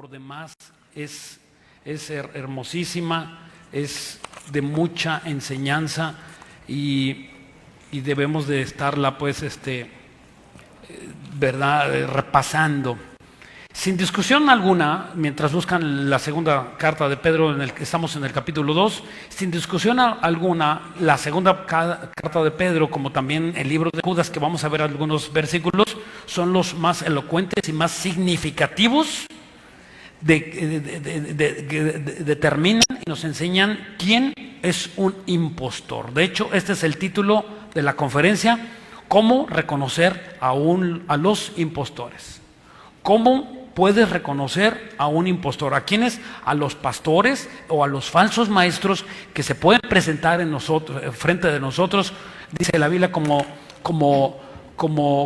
por demás es hermosísima, es de mucha enseñanza y debemos de estarla pues verdad, repasando. Sin discusión alguna, mientras buscan la segunda carta de Pedro, estamos en el capítulo 2, sin discusión alguna, la segunda carta de Pedro, como también el libro de Judas, que vamos a ver algunos versículos, son los más elocuentes y más significativos, determinan y nos enseñan quién es un impostor. De hecho, este es el título de la conferencia: ¿cómo reconocer a los impostores? ¿Cómo puedes reconocer a un impostor? ¿A quiénes? A los pastores o a los falsos maestros que se pueden presentar frente de nosotros, dice la Biblia, como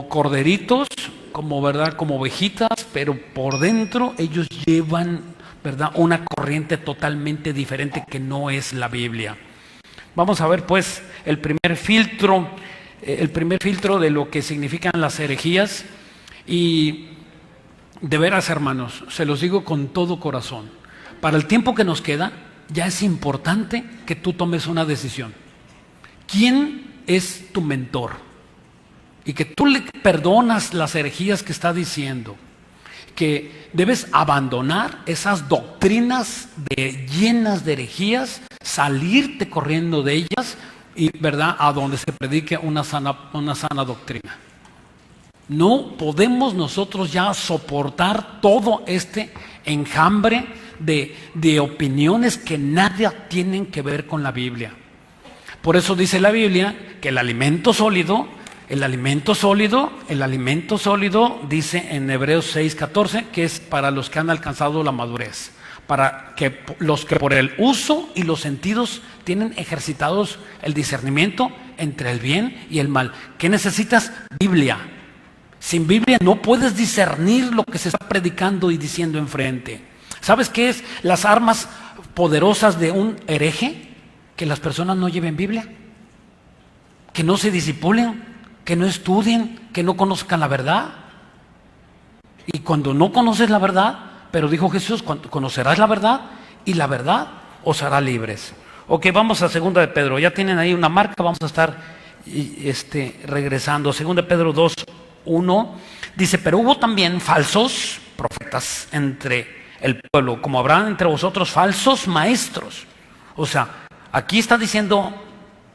corderitos, como ovejitas, pero por dentro ellos llevan, ¿verdad?, una corriente totalmente diferente que no es la Biblia. Vamos a ver pues el primer filtro de lo que significan las herejías. Y de veras, hermanos, se los digo con todo corazón, para el tiempo que nos queda, ya es importante que tú tomes una decisión. ¿Quién es tu mentor? Y que tú le perdonas las herejías que está diciendo, que debes abandonar esas doctrinas llenas de herejías, salirte corriendo de ellas y, ¿verdad?, a donde se predique una sana doctrina. No podemos nosotros ya soportar todo este enjambre de opiniones que nada tienen que ver con la Biblia. Por eso dice la Biblia que el alimento sólido dice en Hebreos 6:14 que es para los que han alcanzado la madurez, para que los que por el uso y los sentidos tienen ejercitados el discernimiento entre el bien y el mal. ¿Qué necesitas? Biblia. Sin Biblia no puedes discernir lo que se está predicando y diciendo enfrente. ¿Sabes qué es las armas poderosas de un hereje? Que las personas no lleven Biblia, que no se discipulen, que no estudien, que no conozcan la verdad. Y cuando no conoces la verdad, pero dijo Jesús, conocerás la verdad y la verdad os hará libres. Ok, vamos a 2 de Pedro. Ya tienen ahí una marca, vamos a estar regresando. 2 de Pedro 2:1 dice: pero hubo también falsos profetas entre el pueblo, como habrán entre vosotros falsos maestros. O sea, aquí está diciendo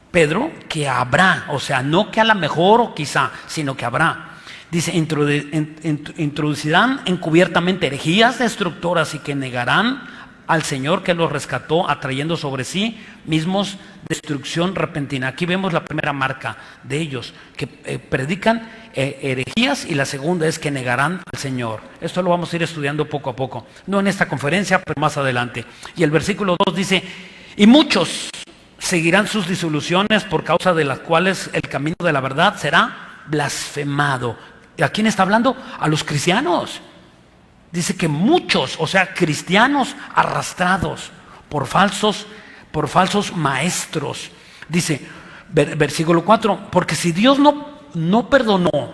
Pedro que habrá, o sea, no que a lo mejor o quizá, sino que habrá. Dice: introducirán encubiertamente herejías destructoras y que negarán al Señor que los rescató, atrayendo sobre sí mismos destrucción repentina. Aquí vemos la primera marca de ellos, que predican herejías, y la segunda es que negarán al Señor. Esto lo vamos a ir estudiando poco a poco, no en esta conferencia, pero más adelante. Y el versículo 2 dice: y muchos seguirán sus disoluciones, por causa de las cuales el camino de la verdad será blasfemado. ¿A quién está hablando? A los cristianos. Dice que muchos, o sea, cristianos arrastrados por falsos maestros. Dice, versículo 4, porque si Dios no perdonó,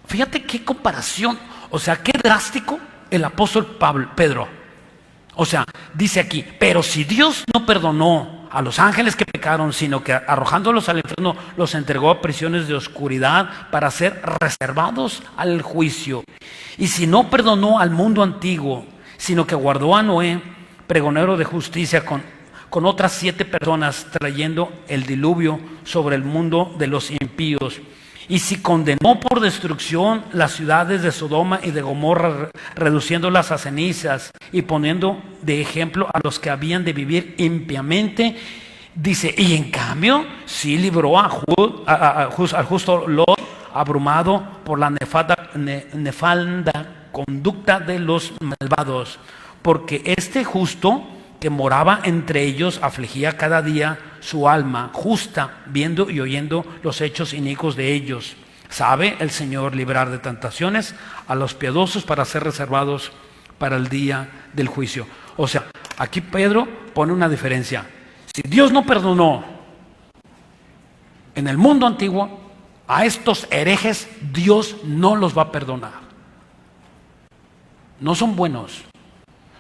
fíjate qué comparación, o sea, qué drástico el apóstol Pedro. O sea, dice aquí: pero si Dios no perdonó a los ángeles que pecaron, sino que arrojándolos al infierno los entregó a prisiones de oscuridad para ser reservados al juicio. Y si no perdonó al mundo antiguo, sino que guardó a Noé, pregonero de justicia, con otras 7 personas, trayendo el diluvio sobre el mundo de los impíos. Y si condenó por destrucción las ciudades de Sodoma y de Gomorra, reduciéndolas a cenizas y poniendo de ejemplo a los que habían de vivir impiamente, dice: y en cambio sí libró al justo Lot, abrumado por la nefanda conducta de los malvados, porque este justo que moraba entre ellos afligía cada día su alma justa, viendo y oyendo los hechos inicuos de ellos. Sabe el Señor librar de tentaciones a los piadosos para ser reservados para el día del juicio. O sea, aquí Pedro pone una diferencia. Si Dios no perdonó en el mundo antiguo, a estos herejes Dios no los va a perdonar. No son buenos.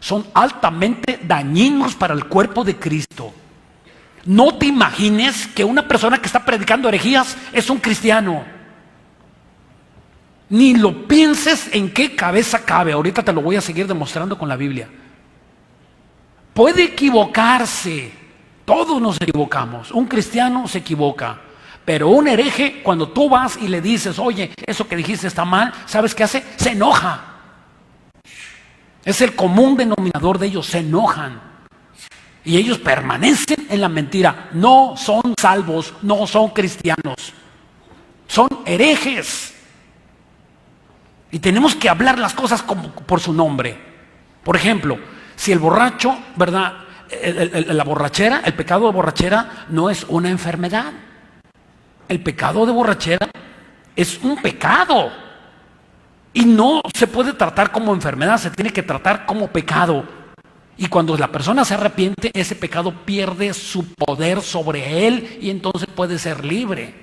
son altamente dañinos para el cuerpo de Cristo. No te imagines que una persona que está predicando herejías es un cristiano. Ni lo pienses en qué cabeza cabe. Ahorita te lo voy a seguir demostrando con la Biblia. Puede equivocarse. Todos nos equivocamos. Un cristiano se equivoca. Pero un hereje, cuando tú vas y le dices, oye, eso que dijiste está mal, ¿sabes qué hace? Se enoja. Es el común denominador de ellos, se enojan. Y ellos permanecen en la mentira. No son salvos, no son cristianos. Son herejes. Y tenemos que hablar las cosas como por su nombre. Por ejemplo, si el borracho, ¿verdad? La borrachera, el pecado de borrachera no es una enfermedad. El pecado de borrachera es un pecado. Y no se puede tratar como enfermedad, se tiene que tratar como pecado. Y cuando la persona se arrepiente, ese pecado pierde su poder sobre él y entonces puede ser libre.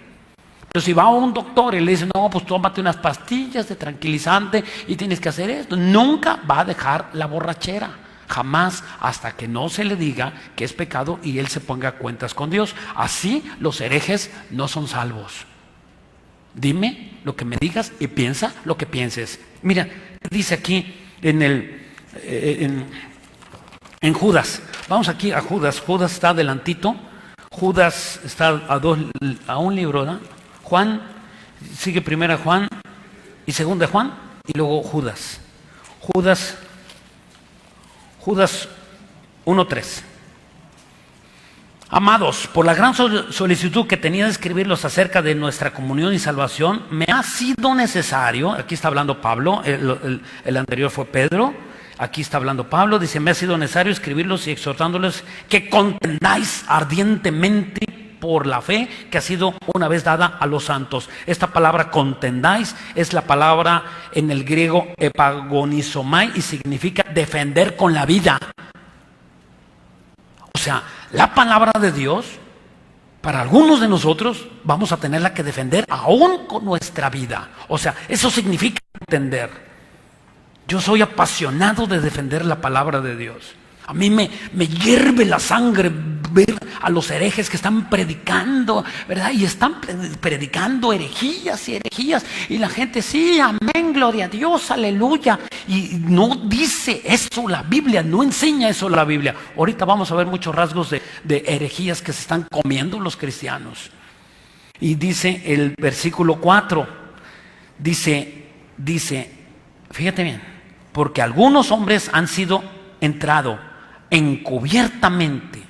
Pero si va a un doctor y le dice, no, pues tómate unas pastillas de tranquilizante y tienes que hacer esto, nunca va a dejar la borrachera. Jamás, hasta que no se le diga que es pecado y él se ponga a cuentas con Dios. Así los herejes no son salvos. Dime lo que me digas y piensa lo que pienses. Mira, dice aquí en Judas. Vamos aquí a Judas. Judas está adelantito. Judas está a un libro, ¿no? Juan, sigue primera Juan y segunda Juan y luego Judas. Judas 1:3. Amados, por la gran solicitud que tenía de escribirlos acerca de nuestra comunión y salvación, me ha sido necesario, aquí está hablando Pablo, el anterior fue Pedro, aquí está hablando Pablo, dice, me ha sido necesario escribirlos y exhortándoles que contendáis ardientemente por la fe que ha sido una vez dada a los santos. Esta palabra contendáis es la palabra en el griego epagonizomai y significa defender con la vida. O sea, la palabra de Dios, para algunos de nosotros, vamos a tenerla que defender aún con nuestra vida. O sea, eso significa entender. Yo soy apasionado de defender la palabra de Dios. A mí me hierve la sangre ver a los herejes que están predicando, ¿verdad? Y están predicando herejías. Y la gente, sí, amén, gloria a Dios, aleluya. Y no dice eso la Biblia, no enseña eso la Biblia. Ahorita vamos a ver muchos rasgos de herejías que se están comiendo los cristianos. Y dice el versículo 4, dice, fíjate bien, porque algunos hombres han sido entrado encubiertamente,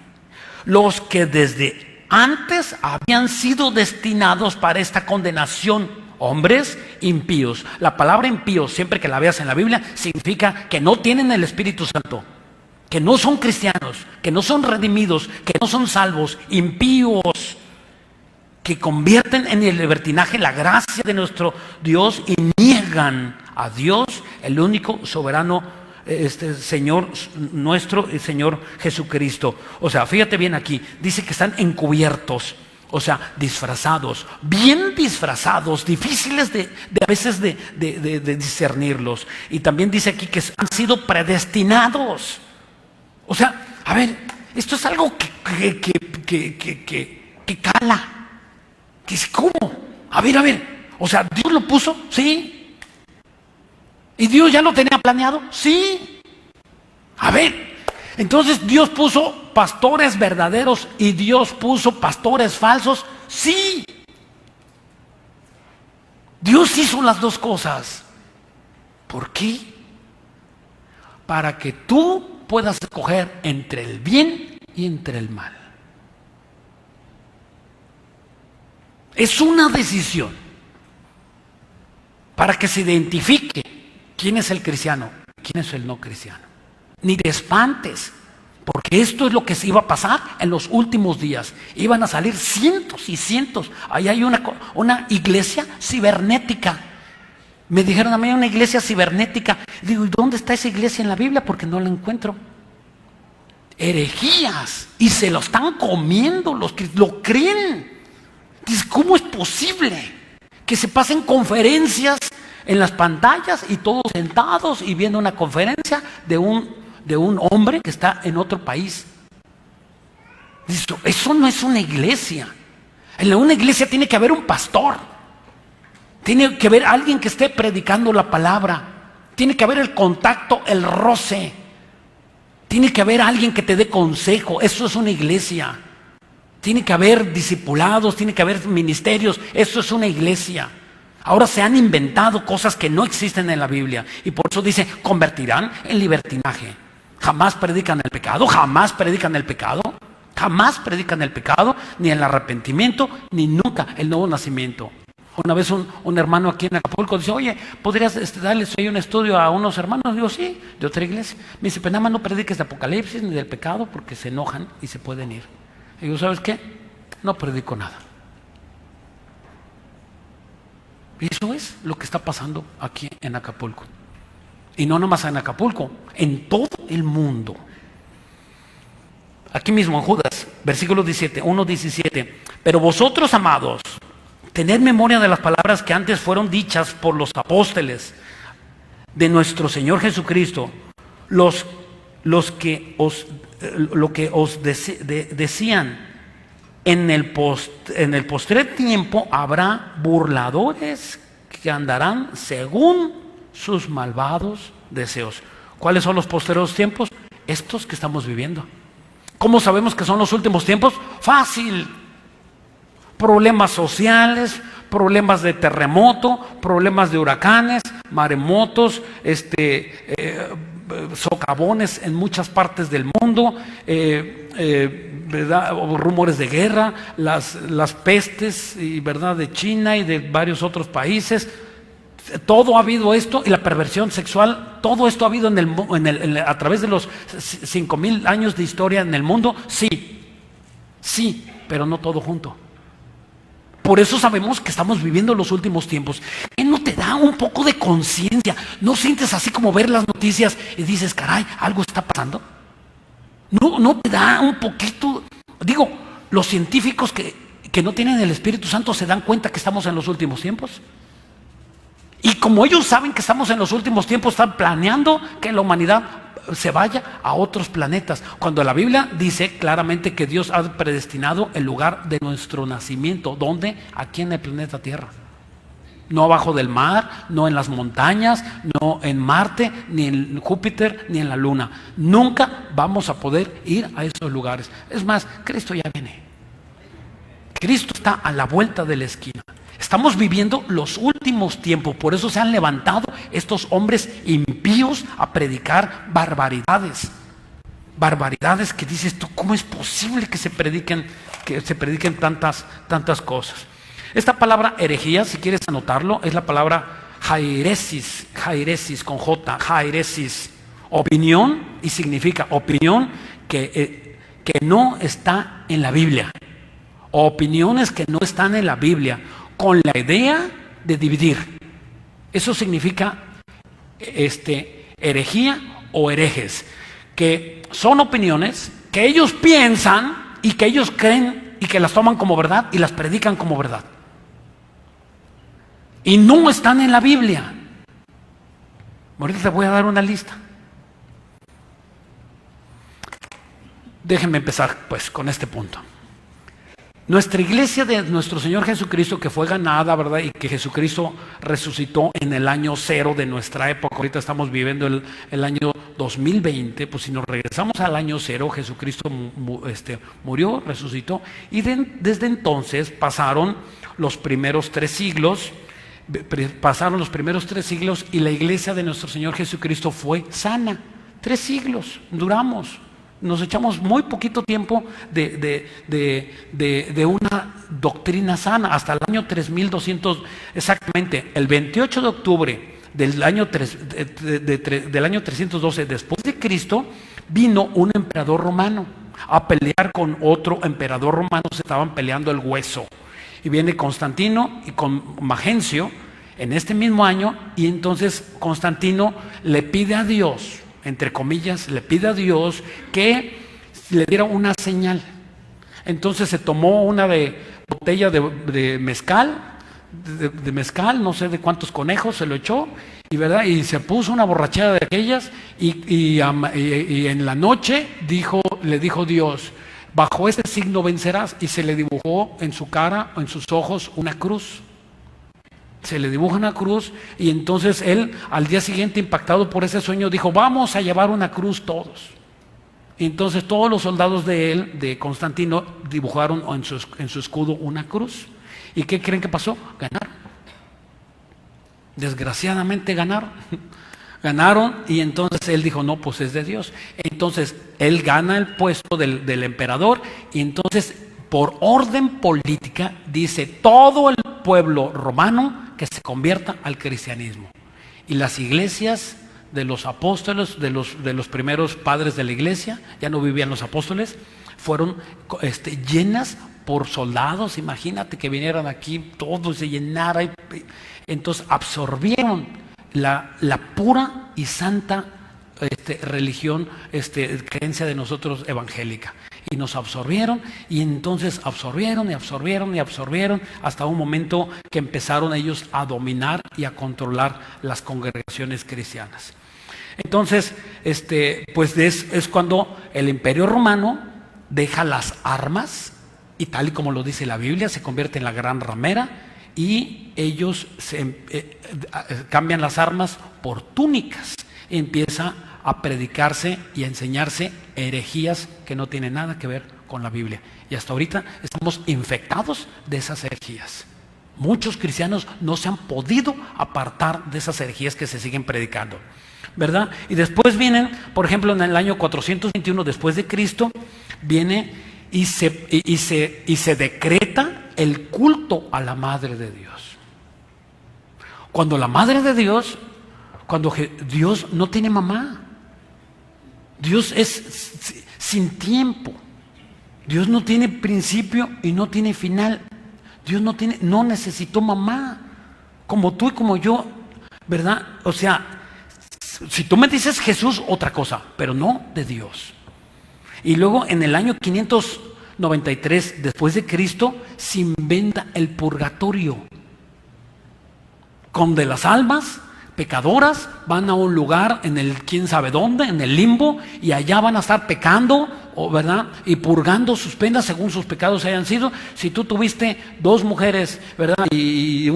los que desde antes habían sido destinados para esta condenación, hombres impíos. La palabra impíos, siempre que la veas en la Biblia, significa que no tienen el Espíritu Santo, que no son cristianos, que no son redimidos, que no son salvos, impíos, que convierten en el libertinaje la gracia de nuestro Dios y niegan a Dios, el único soberano Señor nuestro, el Señor Jesucristo. O sea, fíjate bien aquí, dice que están encubiertos, o sea, disfrazados, bien disfrazados, difíciles a veces de discernirlos. Y también dice aquí que han sido predestinados. O sea, a ver, esto es algo que cala. Que es ¿cómo? A ver, o sea, ¿Dios lo puso? Sí. ¿Y Dios ya lo tenía planeado? Sí. A ver, entonces Dios puso pastores verdaderos y Dios puso pastores falsos. Sí. Dios hizo las dos cosas. ¿Por qué? Para que tú puedas escoger entre el bien y entre el mal. Es una decisión para que se identifique quién es el cristiano, quién es el no cristiano. Ni te espantes, porque esto es lo que se iba a pasar en los últimos días. Iban a salir cientos y cientos. Ahí hay una iglesia cibernética. Me dijeron a mí una iglesia cibernética. Digo, ¿y dónde está esa iglesia en la Biblia? Porque no la encuentro. Herejías. Y se lo están comiendo los que lo creen. Dice, ¿cómo es posible que se pasen conferencias en las pantallas y todos sentados y viendo una conferencia de de un hombre que está en otro país. Eso no es una iglesia. En una iglesia tiene que haber un pastor. Tiene que haber alguien que esté predicando la palabra. Tiene que haber el contacto, el roce. Tiene que haber alguien que te dé consejo. Eso es una iglesia. Tiene que haber discipulados, tiene que haber ministerios. Eso es una iglesia. Ahora se han inventado cosas que no existen en la Biblia. Y por eso dice, convertirán en libertinaje. Jamás predican el pecado, jamás predican el pecado. Jamás predican el pecado, ni el arrepentimiento, ni nunca el nuevo nacimiento. Una vez un hermano aquí en Acapulco dice, oye, ¿podrías darles hoy un estudio a unos hermanos? Digo, sí, de otra iglesia. Me dice, pero nada más no prediques de Apocalipsis ni del pecado porque se enojan y se pueden ir. Y digo, ¿sabes qué? No predico nada. Y eso es lo que está pasando aquí en Acapulco. Y no nomás en Acapulco, en todo el mundo. Aquí mismo en Judas, versículo 17, 1:17. Pero vosotros, amados, tened memoria de las palabras que antes fueron dichas por los apóstoles de nuestro Señor Jesucristo, lo que os decían, en el postrer tiempo habrá burladores que andarán según sus malvados deseos. ¿Cuáles son los postreros tiempos? Estos que estamos viviendo. ¿Cómo sabemos que son los últimos tiempos? Fácil. Problemas sociales, problemas de terremoto, problemas de huracanes, maremotos, socavones en muchas partes del mundo, ¿verdad? Rumores de guerra, las pestes, ¿verdad? De China y de varios otros países. Todo ha habido esto, y la perversión sexual, todo esto ha habido a través de los 5,000 años de historia en el mundo. Sí, pero no todo junto. Por eso sabemos que estamos viviendo los últimos tiempos. ¿Qué no te da un poco de conciencia? ¿No sientes así como ver las noticias y dices, caray, algo está pasando? ¿No te da un poquito? Digo, los científicos que no tienen el Espíritu Santo se dan cuenta que estamos en los últimos tiempos. Y como ellos saben que estamos en los últimos tiempos, están planeando que la humanidad se vaya a otros planetas. Cuando la Biblia dice claramente que Dios ha predestinado el lugar de nuestro nacimiento. ¿Dónde? Aquí en el planeta Tierra. No abajo del mar, no en las montañas, no en Marte, ni en Júpiter, ni en la Luna. Nunca vamos a poder ir a esos lugares. Es más, Cristo ya viene. Cristo está a la vuelta de la esquina. Estamos viviendo los últimos tiempos, por eso se han levantado estos hombres impíos a predicar barbaridades. Barbaridades que dices tú, ¿cómo es posible que se prediquen tantas cosas? Esta palabra herejía, si quieres anotarlo, es la palabra jairesis con J, jairesis, opinión, y significa opinión que no está en la Biblia, opiniones que no están en la Biblia, con la idea de dividir. Eso significa herejía o herejes, que son opiniones que ellos piensan y que ellos creen y que las toman como verdad y las predican como verdad. Y no están en la Biblia. Ahorita te voy a dar una lista. Déjenme empezar pues con este punto. Nuestra iglesia de nuestro Señor Jesucristo, que fue ganada, ¿verdad? Y que Jesucristo resucitó en el año 0 de nuestra época. Ahorita estamos viviendo el año 2020. Pues si nos regresamos al año 0, Jesucristo murió, resucitó. Y desde entonces pasaron los primeros 3 siglos. Y la iglesia de nuestro Señor Jesucristo fue sana. 3 siglos duramos. Nos echamos muy poquito tiempo de una doctrina sana, hasta el año 3200, exactamente, el 28 de octubre del año 312 después de Cristo, vino un emperador romano a pelear con otro emperador romano. Se estaban peleando el hueso, y viene Constantino y con Magencio en este mismo año, y entonces Constantino le pide a Dios, entre comillas, le pide a Dios que le diera una señal. Entonces se tomó una botella de mezcal, no sé de cuántos conejos, se lo echó, ¿verdad? Y se puso una borrachera de aquellas y en la noche le dijo Dios, bajo este signo vencerás, y se le dibujó en su cara, en sus ojos, una cruz. Se le dibuja una cruz, y entonces él al día siguiente, impactado por ese sueño, dijo, vamos a llevar una cruz todos. Y entonces todos los soldados de Constantino dibujaron en su escudo una cruz. ¿Y qué creen que pasó? Ganaron. Desgraciadamente ganaron. Ganaron, y entonces él dijo, no, pues es de Dios. Entonces él gana el puesto del emperador, y entonces por orden política dice todo el pueblo romano que se convierta al cristianismo. Y las iglesias de los apóstoles, de los primeros padres de la iglesia, ya no vivían los apóstoles, fueron llenas por soldados. Imagínate que vinieran aquí, todo se llenara, entonces absorbieron la pura y santa religión, creencia de nosotros evangélica, y nos absorbieron, y entonces absorbieron hasta un momento que empezaron ellos a dominar y a controlar las congregaciones cristianas. Entonces, pues es cuando el Imperio Romano deja las armas, y tal y como lo dice la Biblia, se convierte en la gran ramera, y ellos cambian las armas por túnicas, y empieza a predicarse y a enseñarse herejías que no tienen nada que ver con la Biblia. Y hasta ahorita estamos infectados de esas herejías. Muchos cristianos no se han podido apartar de esas herejías que se siguen predicando, ¿verdad? Y después vienen, por ejemplo, en el año 421 después de Cristo, viene y se decreta el culto a la Madre de Dios. Cuando la Madre de Dios, cuando Dios no tiene mamá, Dios es sin tiempo, Dios no tiene principio y no tiene final. Dios no necesitó mamá, como tú y como yo, ¿verdad? O sea, si tú me dices Jesús, otra cosa, pero no de Dios. Y luego en el año 593 después de Cristo se inventa el purgatorio, donde las almas pecadoras van a un lugar en el quién sabe dónde, en el limbo, y allá van a estar pecando, ¿verdad? Y purgando sus penas según sus pecados hayan sido. Si tú tuviste 2 mujeres, ¿verdad? Y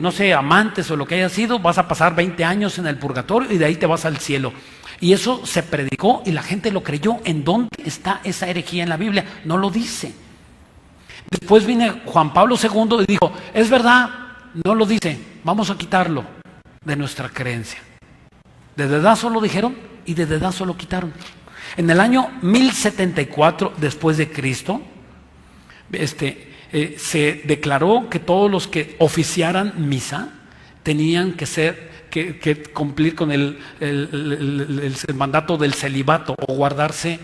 no sé, amantes o lo que haya sido, vas a pasar 20 años en el purgatorio y de ahí te vas al cielo. Y eso se predicó y la gente lo creyó. ¿En dónde está esa herejía en la Biblia? No lo dice. Después viene Juan Pablo II y dijo, es verdad, no lo dice, vamos a quitarlo de nuestra creencia. De dedazo lo dijeron y de dedazo lo quitaron. En el año 1074 después de Cristo, se declaró que todos los que oficiaran misa tenían que cumplir con el mandato del celibato, o guardarse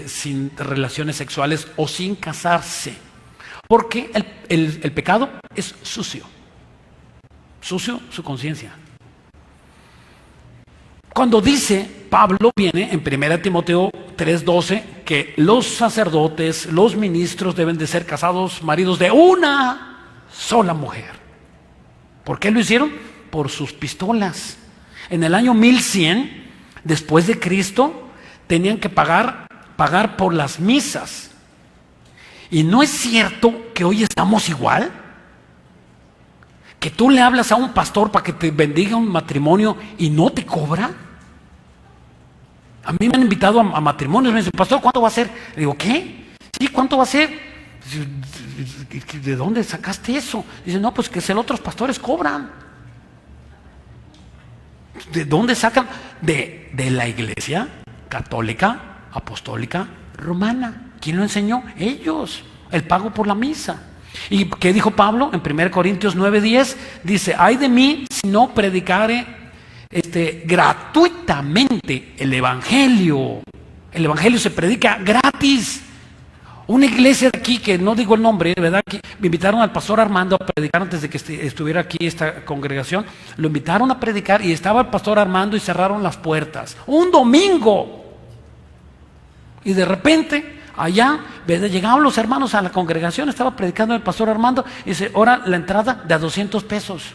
sin relaciones sexuales o sin casarse, porque el pecado es sucio su conciencia. Cuando dice, Pablo viene en 1 Timoteo 3:12, que los sacerdotes, los ministros deben de ser casados, maridos de una sola mujer. ¿Por qué lo hicieron? Por sus pistolas. En el año 1100 después de Cristo tenían que pagar por las misas. Y no es cierto que hoy estamos igual, que tú le hablas a un pastor para que te bendiga un matrimonio y no te cobra. A mí me han invitado a matrimonios, me dicen, pastor, ¿cuánto va a ser? Le digo, ¿qué? Sí, ¿cuánto va a ser? ¿De dónde sacaste eso? Dice, no, pues que si los otros pastores cobran. ¿De dónde sacan? De la iglesia católica, apostólica, romana. ¿Quién lo enseñó? Ellos. El pago por la misa. ¿Y qué dijo Pablo? En 1 Corintios 9:10 dice, ay de mí si no predicare gratuitamente el Evangelio. El Evangelio se predica gratis. Una iglesia de aquí, que no digo el nombre, ¿verdad? Que me invitaron al pastor Armando a predicar antes de que estuviera aquí esta congregación. Lo invitaron a predicar y estaba el pastor Armando y cerraron las puertas. Un domingo. Y de repente, allá, llegaban los hermanos a la congregación, estaba predicando el pastor Armando y dice, ahora la entrada de a 200 pesos.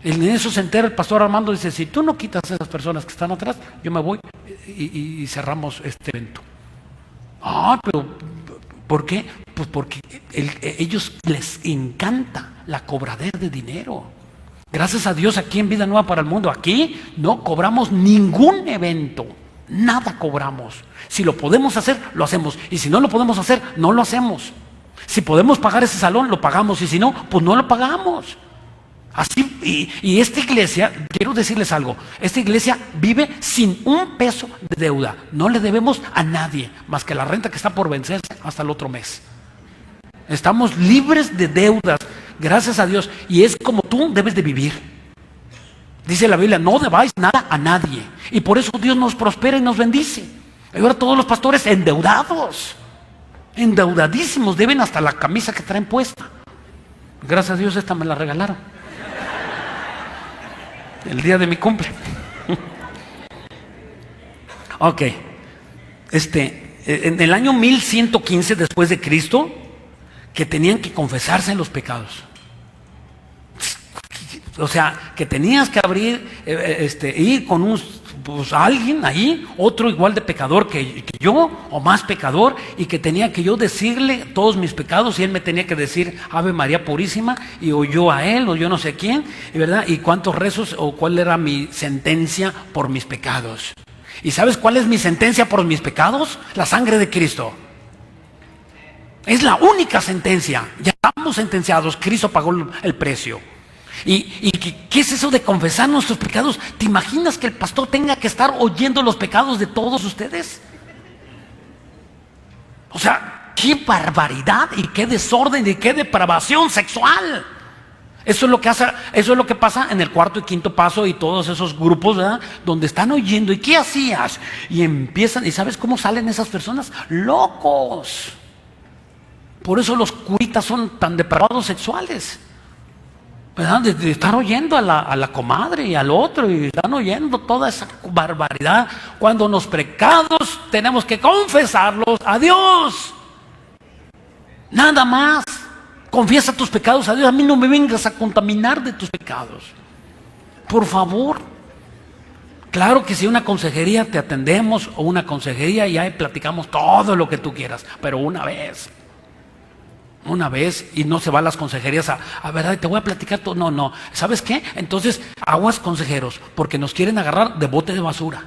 En eso se entera el pastor Armando, dice, si tú no quitas a esas personas que están atrás, yo me voy y cerramos este evento. Ah, pero ¿por qué? Pues porque ellos les encanta la cobradera de dinero. Gracias a Dios aquí en Vida Nueva para el Mundo, aquí no cobramos ningún evento, nada cobramos. Si lo podemos hacer, lo hacemos, y si no lo podemos hacer, no lo hacemos. Si podemos pagar ese salón, lo pagamos, y si no, pues no lo pagamos. Así, y esta iglesia, quiero decirles algo, esta iglesia vive sin un peso de deuda. No le debemos a nadie más que la renta que está por vencerse hasta el otro mes. Estamos libres de deudas, gracias a Dios, y es como tú debes de vivir. Dice la Biblia, no debáis nada a nadie, y por eso Dios nos prospera y nos bendice. Y ahora todos los pastores endeudados, endeudadísimos, deben hasta la camisa que traen puesta. Gracias a Dios esta me la regalaron el día de mi cumple. Ok, en el año 1115 después de Cristo, que tenían que confesarse en los pecados. O sea, que tenías que ir con alguien ahí, otro igual de pecador que yo, o más pecador, y que tenía que yo decirle todos mis pecados, y él me tenía que decir Ave María Purísima, y o yo a él, o yo no sé quién, ¿verdad? Y cuántos rezos, o cuál era mi sentencia por mis pecados. ¿Y sabes cuál es mi sentencia por mis pecados? La sangre de Cristo. Es la única sentencia. Ya estamos sentenciados, Cristo pagó el precio. ¿Y qué es eso de confesar nuestros pecados? ¿Te imaginas que el pastor tenga que estar oyendo los pecados de todos ustedes? O sea, qué barbaridad y qué desorden y qué depravación sexual. Eso es lo que pasa en el cuarto y quinto paso y todos esos grupos, ¿verdad? Donde están oyendo. ¿Y qué hacías? Y empiezan, ¿y sabes cómo salen esas personas? Locos. Por eso los curitas son tan depravados sexuales, ¿verdad? De estar oyendo a la comadre y al otro, y están oyendo toda esa barbaridad, cuando los pecados tenemos que confesarlos a Dios. Nada más. Confiesa tus pecados a Dios. A mí no me vengas a contaminar de tus pecados, por favor. Claro que si una consejería te atendemos, o una consejería y ahí platicamos todo lo que tú quieras, pero una vez, y no se va a las consejerías a verdad, te voy a platicar todo. No, ¿sabes qué? Entonces, aguas consejeros, porque nos quieren agarrar de bote de basura.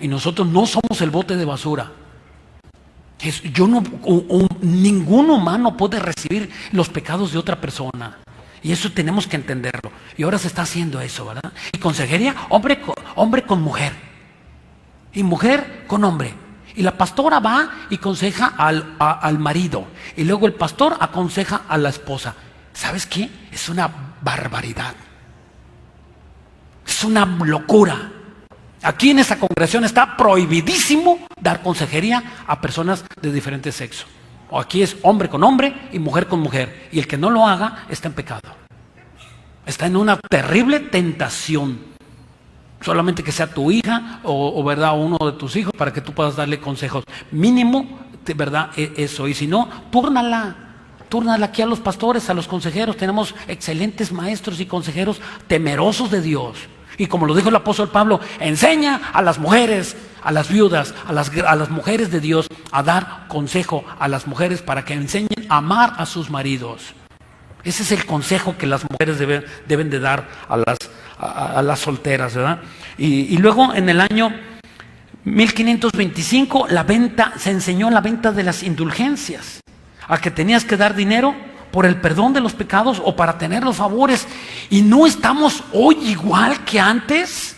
Y nosotros no somos el bote de basura. Ningún humano puede recibir los pecados de otra persona. Y eso tenemos que entenderlo. Y ahora se está haciendo eso, ¿verdad? Y consejería, hombre con mujer. Y mujer con hombre. Y la pastora va y aconseja al marido. Y luego el pastor aconseja a la esposa. ¿Sabes qué? Es una barbaridad. Es una locura. Aquí en esta congregación está prohibidísimo dar consejería a personas de diferente sexo. O aquí es hombre con hombre y mujer con mujer. Y el que no lo haga está en pecado. Está en una terrible tentación. Solamente que sea tu hija o verdad, uno de tus hijos, para que tú puedas darle consejos. Mínimo, de verdad, eso. Y si no, túrnala aquí a los pastores, a los consejeros. Tenemos excelentes maestros y consejeros temerosos de Dios. Y como lo dijo el apóstol Pablo, enseña a las mujeres, a las viudas, a las mujeres de Dios, a dar consejo a las mujeres para que enseñen a amar a sus maridos. Ese es el consejo que las mujeres deben de dar a las solteras, ¿verdad? Y luego en el año 1525 se enseñó la venta de las indulgencias, a que tenías que dar dinero por el perdón de los pecados o para tener los favores. Y no estamos hoy igual que antes,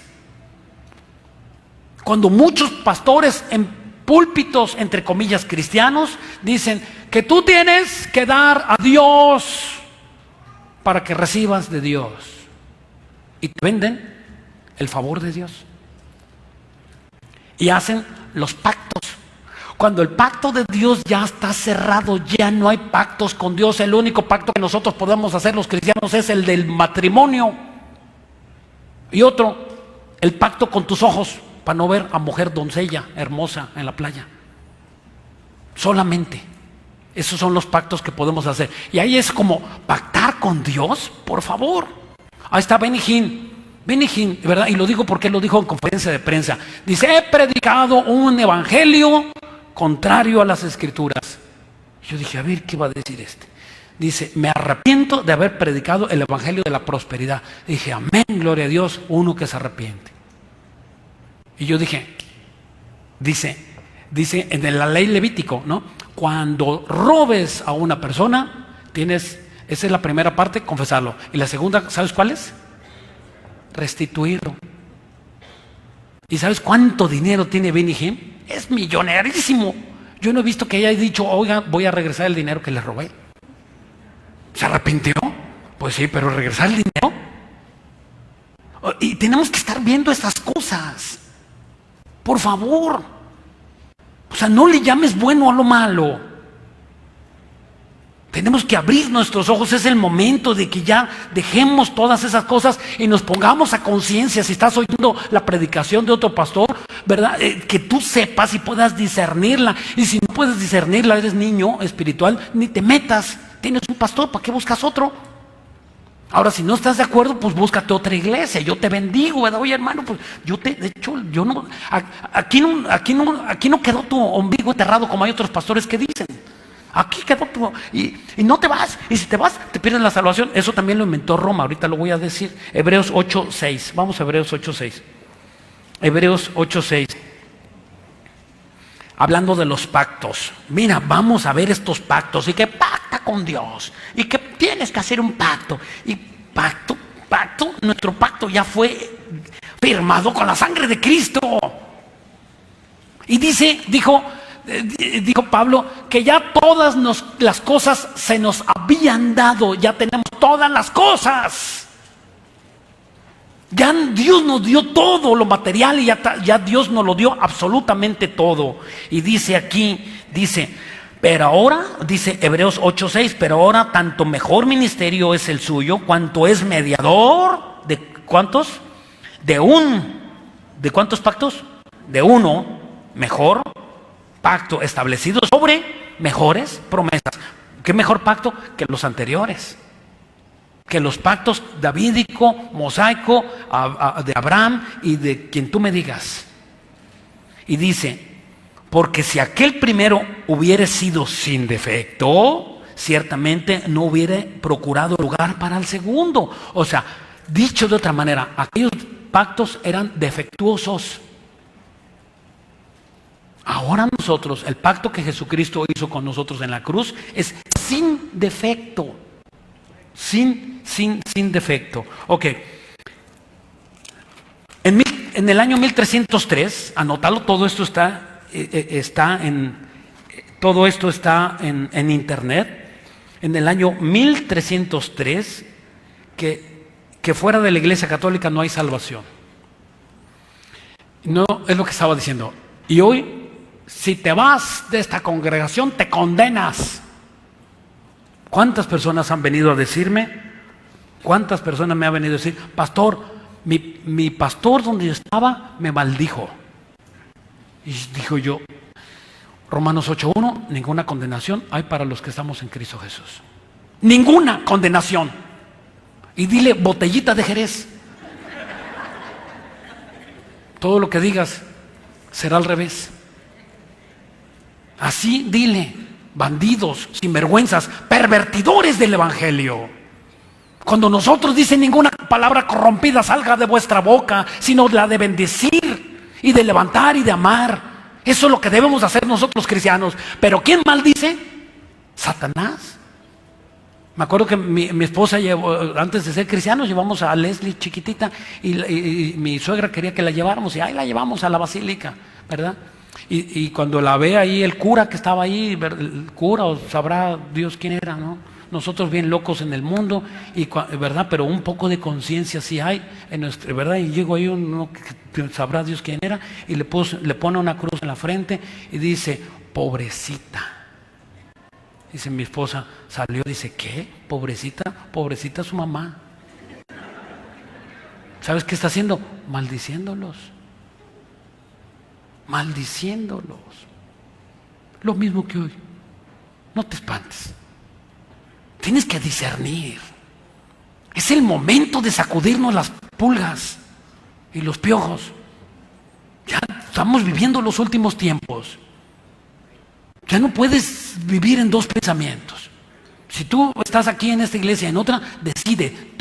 cuando muchos pastores en púlpitos, entre comillas, cristianos, dicen que tú tienes que dar a Dios para que recibas de Dios, y te venden el favor de Dios y hacen los pactos. Cuando el pacto de Dios ya está cerrado, ya no hay pactos con Dios. El único pacto que nosotros podemos hacer los cristianos es el del matrimonio. Y otro, el pacto con tus ojos, para no ver a mujer doncella hermosa en la playa. Solamente. Esos son los pactos que podemos hacer. Y ahí es como pactar con Dios, por favor. Ahí está Benny Hinn, ¿verdad? Y lo digo porque lo dijo en conferencia de prensa. Dice, he predicado un evangelio contrario a las Escrituras. Yo dije, a ver, ¿qué va a decir este? Dice, me arrepiento de haber predicado el evangelio de la prosperidad. Dije, amén, gloria a Dios, uno que se arrepiente. Y yo dije, dice en la ley Levítico, ¿no? Cuando robes a una persona, esa es la primera parte, confesarlo. Y la segunda, ¿sabes cuál es? Restituirlo. ¿Y sabes cuánto dinero tiene Benny Hinn? Es millonarísimo. Yo no he visto que haya dicho, oiga, voy a regresar el dinero que le robé. ¿Se arrepintió? Pues sí, pero regresar el dinero. Y tenemos que estar viendo estas cosas. Por favor. O sea, no le llames bueno a lo malo. Tenemos que abrir nuestros ojos. Es el momento de que ya dejemos todas esas cosas y nos pongamos a conciencia. Si estás oyendo la predicación de otro pastor, ¿verdad? Que tú sepas y puedas discernirla. Y si no puedes discernirla, eres niño espiritual, ni te metas. Tienes un pastor, ¿para qué buscas otro? Ahora, si no estás de acuerdo, pues búscate otra iglesia. Yo te bendigo, ¿verdad? Oye, hermano, pues de hecho, yo no, aquí no quedó tu ombligo enterrado como hay otros pastores que dicen. Aquí quedó tu, y no te vas. Y si te vas, te pierdes la salvación. Eso también lo inventó Roma. Ahorita lo voy a decir. Hebreos 8:6. Vamos a Hebreos 8:6. Hebreos 8:6. Hablando de los pactos. Mira, vamos a ver estos pactos. Y que pacta con Dios. Y que tienes que hacer un pacto. Y pacto, nuestro pacto ya fue firmado con la sangre de Cristo. Y dijo Pablo, que ya todas las cosas se nos habían dado. Ya tenemos todas las cosas. Ya Dios nos dio todo lo material y ya Dios nos lo dio absolutamente todo. Y dice aquí, pero ahora, dice Hebreos 8:6, pero ahora tanto mejor ministerio es el suyo, cuanto es mediador de ¿cuántos? ¿De cuántos pactos? De uno mejor pacto establecido sobre mejores promesas. ¿Qué mejor pacto que los anteriores? Que los pactos davídico, mosaico, de Abraham y de quien tú me digas. Y dice, porque si aquel primero hubiera sido sin defecto, ciertamente no hubiera procurado lugar para el segundo. O sea, dicho de otra manera, aquellos pactos eran defectuosos. Ahora nosotros, el pacto que Jesucristo hizo con nosotros en la cruz es sin defecto. Sin defecto. Ok. En el año 1303, anótalo, todo esto está en internet. En el año 1303, que fuera de la Iglesia Católica no hay salvación. No es lo que estaba diciendo. Y hoy, si te vas de esta congregación, te condenas. ¿Cuántas personas han venido a decirme? ¿Cuántas personas me han venido a decir, pastor, mi pastor donde yo estaba me maldijo? Y dijo yo, Romanos 8:1, ninguna condenación hay para los que estamos en Cristo Jesús. Ninguna condenación. Y dile, botellita de Jerez. Todo lo que digas será al revés. Así dile. Bandidos, sinvergüenzas, pervertidores del evangelio. Cuando nosotros dicen ninguna palabra corrompida salga de vuestra boca, sino la de bendecir y de levantar y de amar. Eso es lo que debemos hacer nosotros cristianos. Pero ¿quién maldice? Satanás. Me acuerdo que mi esposa antes de ser cristianos llevamos a Leslie chiquitita y mi suegra quería que la lleváramos y ahí la llevamos a la basílica, ¿verdad? Y cuando la ve ahí el cura que estaba ahí, el cura, o sabrá Dios quién era, ¿no? Nosotros bien locos en el mundo, ¿verdad? Pero un poco de conciencia sí hay en nuestra, ¿verdad? Y llegó ahí uno que sabrá Dios quién era y le pone una cruz en la frente y dice, pobrecita. Dice mi esposa, salió, dice, ¿qué? ¿Pobrecita? Pobrecita su mamá. ¿Sabes qué está haciendo? Maldiciéndolos. Lo mismo que hoy. No te espantes. Tienes que discernir. Es el momento de sacudirnos las pulgas y los piojos. Ya estamos viviendo los últimos tiempos. Ya no puedes vivir en dos pensamientos. Si tú estás aquí en esta iglesia, en otra, decide,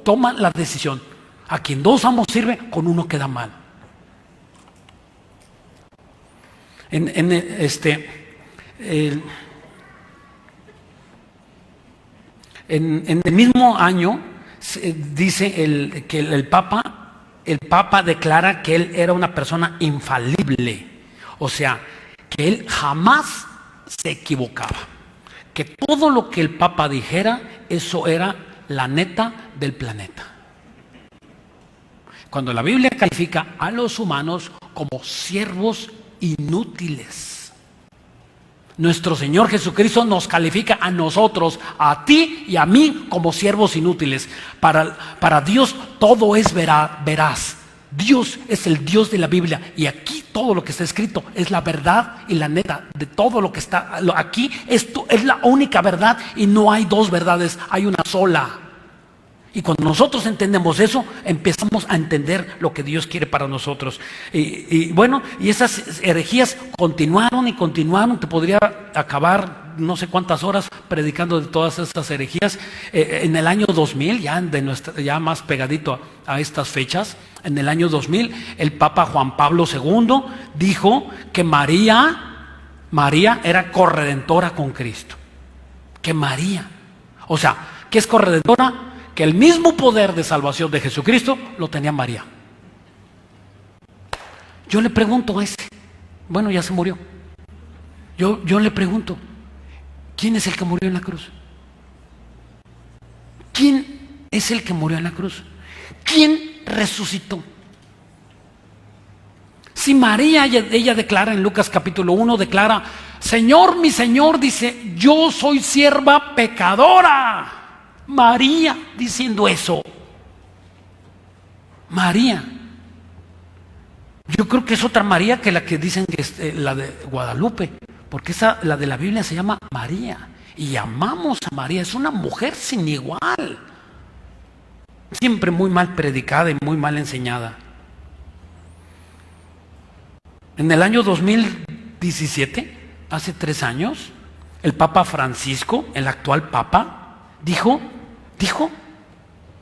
toma la decisión. A quien dos amos sirve, con uno queda mal. En el mismo año dice que el Papa declara que él era una persona infalible, o sea, que él jamás se equivocaba, que todo lo que el Papa dijera, eso era la neta del planeta. Cuando la Biblia califica a los humanos como siervos inútiles, nuestro Señor Jesucristo nos califica a nosotros, a ti y a mí, como siervos inútiles. Para Dios todo es veraz. Dios es el Dios de la Biblia, y aquí todo lo que está escrito es la verdad y la neta de todo lo que está aquí. Esto es la única verdad y no hay dos verdades, hay una sola. Y cuando nosotros entendemos eso, empezamos a entender lo que Dios quiere para nosotros. Y esas herejías continuaron y continuaron. Te podría acabar no sé cuántas horas predicando de todas estas herejías. En el año 2000, ya más pegadito a estas fechas, en el año 2000, el Papa Juan Pablo II dijo que María era corredentora con Cristo. Que María, o sea, ¿qué es corredentora? Que el mismo poder de salvación de Jesucristo lo tenía María. Yo le pregunto a ese, bueno, ya se murió. Yo le pregunto, ¿quién es el que murió en la cruz? ¿Quién es el que murió en la cruz? ¿Quién resucitó? Si María, ella declara en Lucas capítulo 1, declara, Señor, mi Señor, dice, yo soy sierva pecadora. María diciendo eso. María. Yo creo que es otra María que la que dicen que es la de Guadalupe, porque la de la Biblia se llama María, y amamos a María. Es una mujer sin igual, siempre muy mal predicada y muy mal enseñada. En el año 2017, hace 3 años, el Papa Francisco, el actual Papa, dijo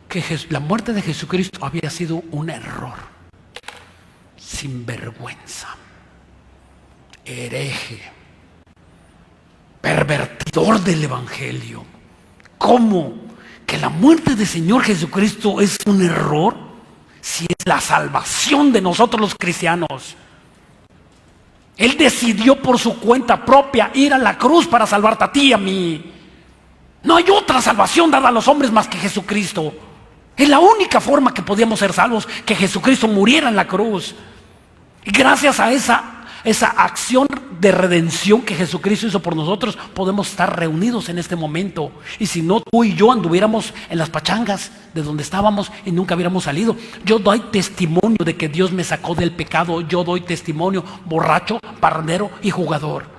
que la muerte de Jesucristo había sido un error, sinvergüenza, hereje, pervertidor del Evangelio. ¿Cómo que la muerte del Señor Jesucristo es un error si es la salvación de nosotros los cristianos? Él decidió por su cuenta propia ir a la cruz para salvarte a ti y a mí. No hay otra salvación dada a los hombres más que Jesucristo. Es la única forma que podíamos ser salvos, que Jesucristo muriera en la cruz. Y gracias a esa acción de redención que Jesucristo hizo por nosotros, podemos estar reunidos en este momento. Y si no, tú y yo anduviéramos en las pachangas de donde estábamos y nunca hubiéramos salido. Yo doy testimonio de que Dios me sacó del pecado. Yo doy testimonio, borracho, parrandero y jugador.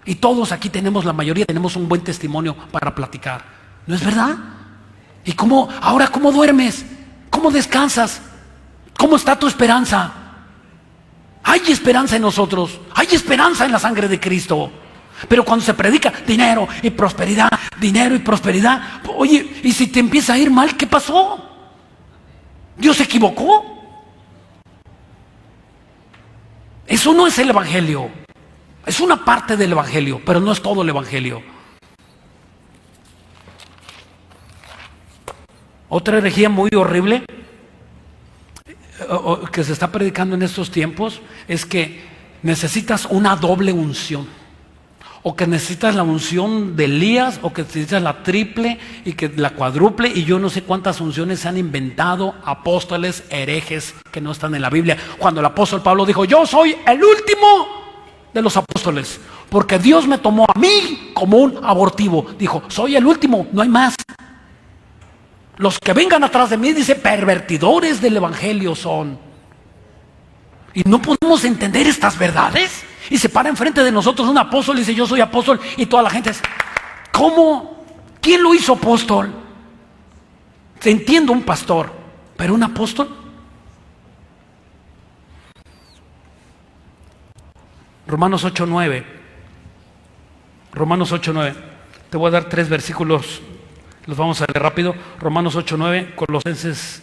Y todos aquí la mayoría tenemos un buen testimonio para platicar. ¿No es verdad? ¿Y ahora cómo duermes? ¿Cómo descansas? ¿Cómo está tu esperanza? Hay esperanza en nosotros, hay esperanza en la sangre de Cristo. Pero cuando se predica dinero y prosperidad, oye, y si te empieza a ir mal, ¿qué pasó? ¿Dios se equivocó? Eso no es el Evangelio. Es una parte del Evangelio, pero no es todo el Evangelio. Otra herejía muy horrible que se está predicando en estos tiempos es que necesitas una doble unción, o que necesitas la unción de Elías, o que necesitas la triple y que la cuádruple, y yo no sé cuántas unciones se han inventado apóstoles herejes que no están en la Biblia. Cuando el apóstol Pablo dijo, yo soy el último de los apóstoles, porque Dios me tomó a mí como un abortivo. Dijo, soy el último, no hay más. Los que vengan atrás de mí, dice, pervertidores del Evangelio son. Y no podemos entender estas verdades. Y se para enfrente de nosotros un apóstol y dice, yo soy apóstol, y toda la gente es, ¿cómo? ¿Quién lo hizo apóstol? Entiendo un pastor, pero un apóstol. Romanos 8:9. Romanos 8:9. Te voy a dar 3 versículos, los vamos a leer rápido. Romanos 8:9, Colosenses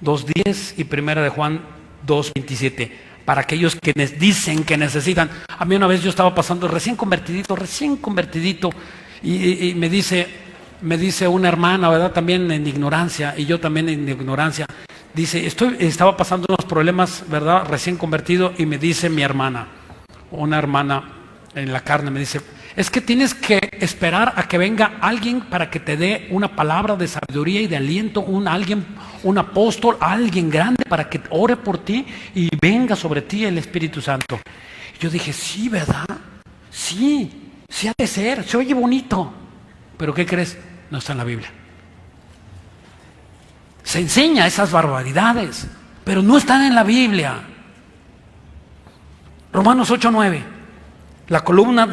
2:10 y Primera de Juan 2:27. Para aquellos que dicen que necesitan. A mí una vez yo estaba pasando recién convertidito, y me dice una hermana, ¿verdad? También en ignorancia, y yo también en ignorancia. Dice, estaba pasando unos problemas, ¿verdad? Recién convertido, y me dice mi hermana, una hermana en la carne, me dice, es que tienes que esperar a que venga alguien para que te dé una palabra de sabiduría y de aliento, un apóstol, alguien grande para que ore por ti y venga sobre ti el Espíritu Santo. Y yo dije, sí, ¿verdad? Sí ha de ser, se oye bonito. Pero ¿qué crees? No está en la Biblia. Se enseña esas barbaridades, pero no están en la Biblia. Romanos 8:9. La columna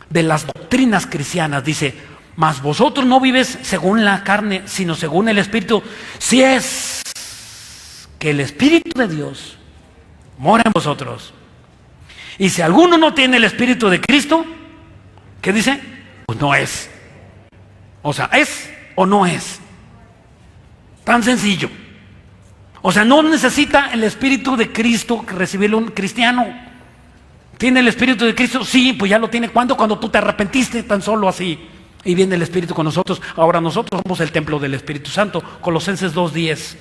de las doctrinas cristianas dice, mas vosotros no vives según la carne, sino según el Espíritu, si es que el Espíritu de Dios mora en vosotros. Y si alguno no tiene el Espíritu de Cristo, ¿qué dice? Pues no es. O sea, ¿es o no es? Tan sencillo. O sea, no necesita el Espíritu de Cristo que recibirlo un cristiano. ¿Tiene el Espíritu de Cristo? Sí, pues ya lo tiene. ¿Cuándo? Cuando tú te arrepentiste, tan solo así. Y viene el Espíritu con nosotros. Ahora nosotros somos el templo del Espíritu Santo. Colosenses 2:10.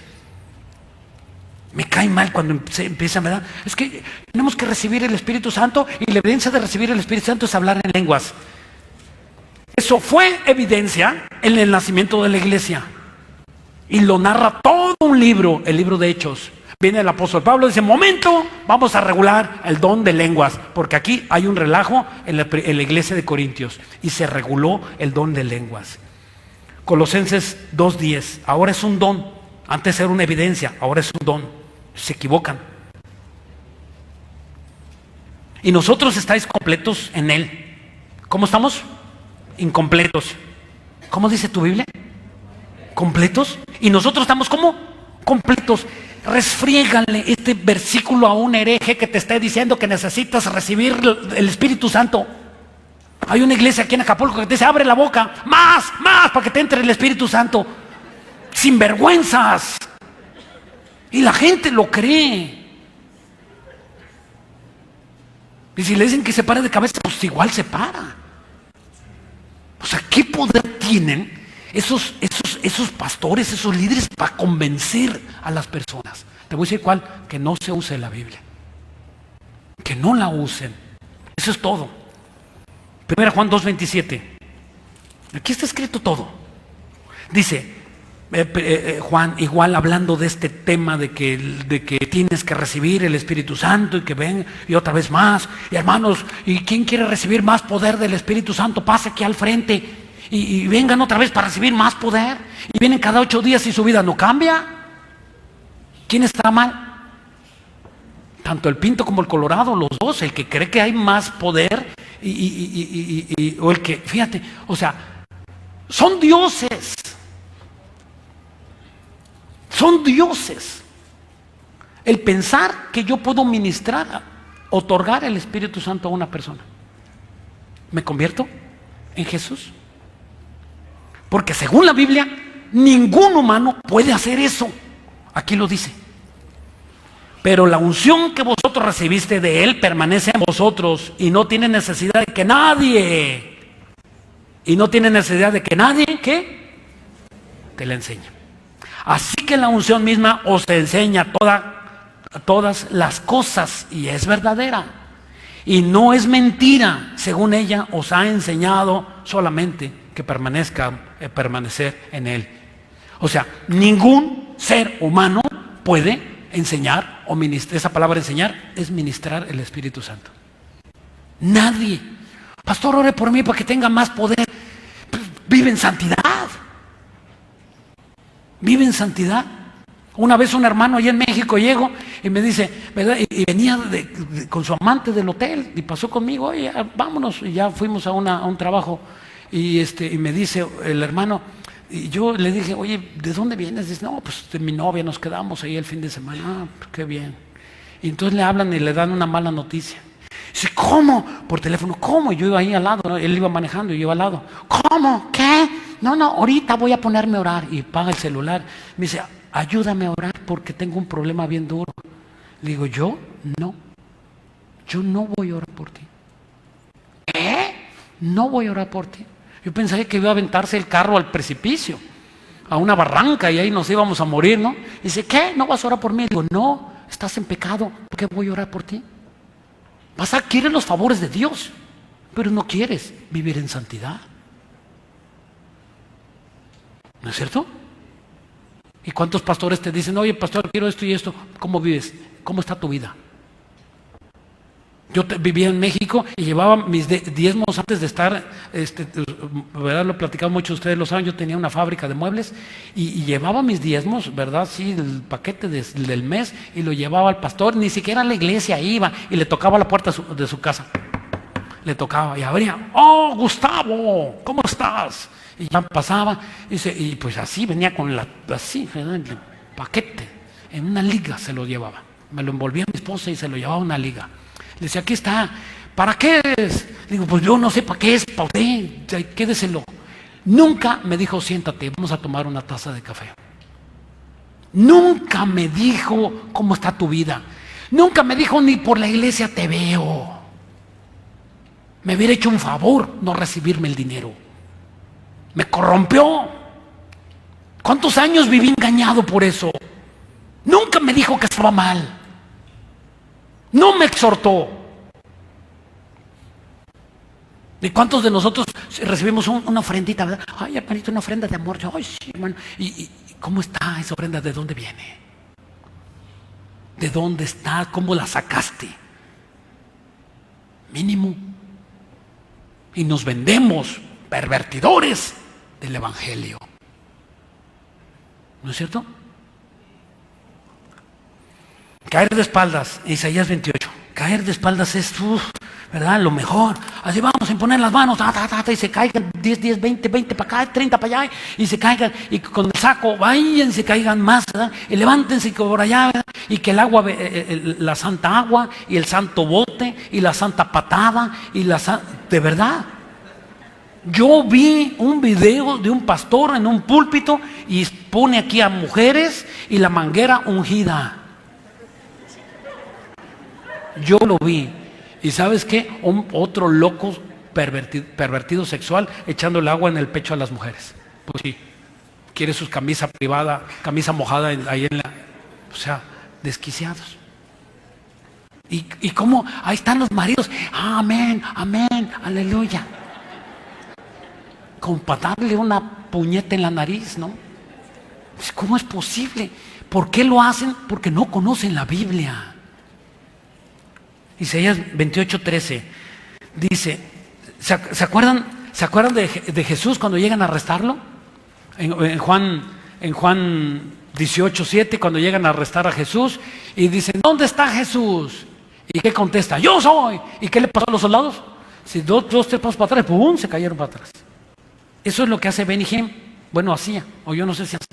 Me cae mal cuando empiezan, ¿verdad? Es que tenemos que recibir el Espíritu Santo y la evidencia de recibir el Espíritu Santo es hablar en lenguas. Eso fue evidencia en el nacimiento de la iglesia. Y lo narra todo un libro, el libro de Hechos. Viene el apóstol Pablo y dice, momento, vamos a regular el don de lenguas, porque aquí hay un relajo en la iglesia de Corintios y se reguló el don de lenguas. Colosenses 2:10, ahora es un don, antes era una evidencia, ahora es un don. Se equivocan. Y nosotros estáis completos en Él. ¿Cómo estamos? Incompletos. ¿Cómo dice tu Biblia? ¿Completos? Y nosotros estamos ¿cómo? Completos. Resfriégale este versículo a un hereje que te esté diciendo que necesitas recibir el Espíritu Santo. Hay una iglesia aquí en Acapulco que te dice, abre la boca, más, para que te entre el Espíritu Santo. Sinvergüenzas. Y la gente lo cree. Y si le dicen que se pare de cabeza, pues igual se para. O sea, ¿qué poder tienen esos pastores, esos líderes para convencer a las personas? Te voy a decir cuál, que no se use la Biblia, que no la usen. Eso es todo. 1 Juan 2:27. Aquí está escrito todo. Dice Juan, igual hablando de este tema de que tienes que recibir el Espíritu Santo y que ven y otra vez más. Y hermanos, ¿y quién quiere recibir más poder del Espíritu Santo? Pase aquí al frente. Y vengan otra vez para recibir más poder. Y vienen cada 8 días y su vida no cambia. ¿Quién está mal? Tanto el pinto como el colorado, los dos. El que cree que hay más poder o el que, fíjate, o sea, son dioses. Son dioses. El pensar que yo puedo ministrar, otorgar el Espíritu Santo a una persona. ¿Me convierto en Jesús? Porque según la Biblia, ningún humano puede hacer eso. Aquí lo dice. Pero la unción que vosotros recibiste de Él permanece en vosotros y no tiene necesidad de que nadie, ¿qué? Te la enseñe. Así que la unción misma os enseña todas las cosas y es verdadera. Y no es mentira, según ella os ha enseñado solamente que permanecer en Él. O sea, ningún ser humano puede enseñar o ministrar. Esa palabra enseñar es ministrar el Espíritu Santo. Nadie. Pastor, ore por mí para que tenga más poder. Vive en santidad. Vive en santidad. Una vez un hermano allá en México llegó y me dice, ¿verdad? Y venía con su amante del hotel y pasó conmigo, oye, vámonos. Y ya fuimos a un trabajo y me dice el hermano, Y yo le dije, oye, ¿de dónde vienes? Dice, no, pues de mi novia, nos quedamos ahí el fin de semana. Ah, pues qué bien. Y entonces le hablan y le dan una mala noticia. Dice, ¿cómo? Por teléfono, ¿cómo? Yo iba ahí al lado, ¿no? Él iba manejando y yo iba al lado. ¿Cómo? ¿Qué? No, ahorita voy a ponerme a orar. Y paga el celular. Me dice, ayúdame a orar porque tengo un problema bien duro. Le digo, yo no voy a orar por ti. ¿Qué? No voy a orar por ti. Yo pensé que iba a aventarse el carro al precipicio, a una barranca, y ahí nos íbamos a morir, ¿no? Y dice, ¿qué? ¿No vas a orar por mí? Digo, no, estás en pecado, ¿por qué voy a orar por ti? Quieres los favores de Dios, pero no quieres vivir en santidad. ¿No es cierto? ¿Y cuántos pastores te dicen, oye, pastor, quiero esto y esto? ¿Cómo vives? ¿Cómo está tu vida? Yo vivía en México y llevaba mis diezmos antes de estar, ¿verdad? Lo platicaba mucho, ustedes lo saben, yo tenía una fábrica de muebles y llevaba mis diezmos, ¿verdad? Sí, el paquete del mes, y lo llevaba al pastor, ni siquiera a la iglesia iba, y le tocaba la puerta de su casa. Le tocaba y abría, ¡oh, Gustavo! ¿Cómo estás? Y ya pasaba, y pues así venía con así, ¿verdad? El paquete, en una liga se lo llevaba. Me lo envolvía mi esposa y se lo llevaba a una liga. Le decía, aquí está, ¿para qué es? Digo, pues yo no sé para qué es, para usted, quédeselo. Nunca me dijo, siéntate, vamos a tomar una taza de café. Nunca me dijo, ¿cómo está tu vida? Nunca me dijo, ni por la iglesia te veo. Me hubiera hecho un favor no recibirme el dinero. Me corrompió. ¿Cuántos años viví engañado por eso? Nunca me dijo que estaba mal. No me exhortó. ¿Y cuántos de nosotros recibimos una ofrendita, verdad? Ay, hermanito, una ofrenda de amor. Ay, sí, hermano. ¿Y cómo está esa ofrenda? ¿De dónde viene? ¿De dónde está? ¿Cómo la sacaste? Mínimo. Y nos vendemos pervertidores del evangelio. ¿No es cierto? Caer de espaldas, Isaías 28. Caer de espaldas es, ¿verdad? Lo mejor. Así vamos a imponer las manos, y se caigan 10, 20 para acá, 30 para allá, y se caigan, y con el saco vayan y se caigan más, ¿verdad? Y levántense por allá, ¿verdad? Y que el agua, la santa agua, y el santo bote, y la santa patada, y de verdad. Yo vi un video de un pastor en un púlpito y pone aquí a mujeres y la manguera ungida. Yo lo vi. ¿Y sabes qué? Otro loco pervertido sexual echándole agua en el pecho a las mujeres. Pues sí, quiere su camisa privada, camisa mojada ahí en la... O sea, desquiciados. ¿Y cómo? Ahí están los maridos. Amén, amén, aleluya. Con para darle una puñeta en la nariz, ¿no? ¿Cómo es posible? ¿Por qué lo hacen? Porque no conocen la Biblia. Isaías 28:13 dice, ¿se acuerdan de Jesús cuando llegan a arrestarlo? En Juan 18:7, cuando llegan a arrestar a Jesús y dicen, ¿dónde está Jesús? ¿Y qué contesta? Yo soy. ¿Y qué le pasó a los soldados? Si dos, tres pasos para atrás, ¡pum!, se cayeron para atrás. Eso es lo que hace Benny Hinn. Bueno, hacía, o yo no sé si hace,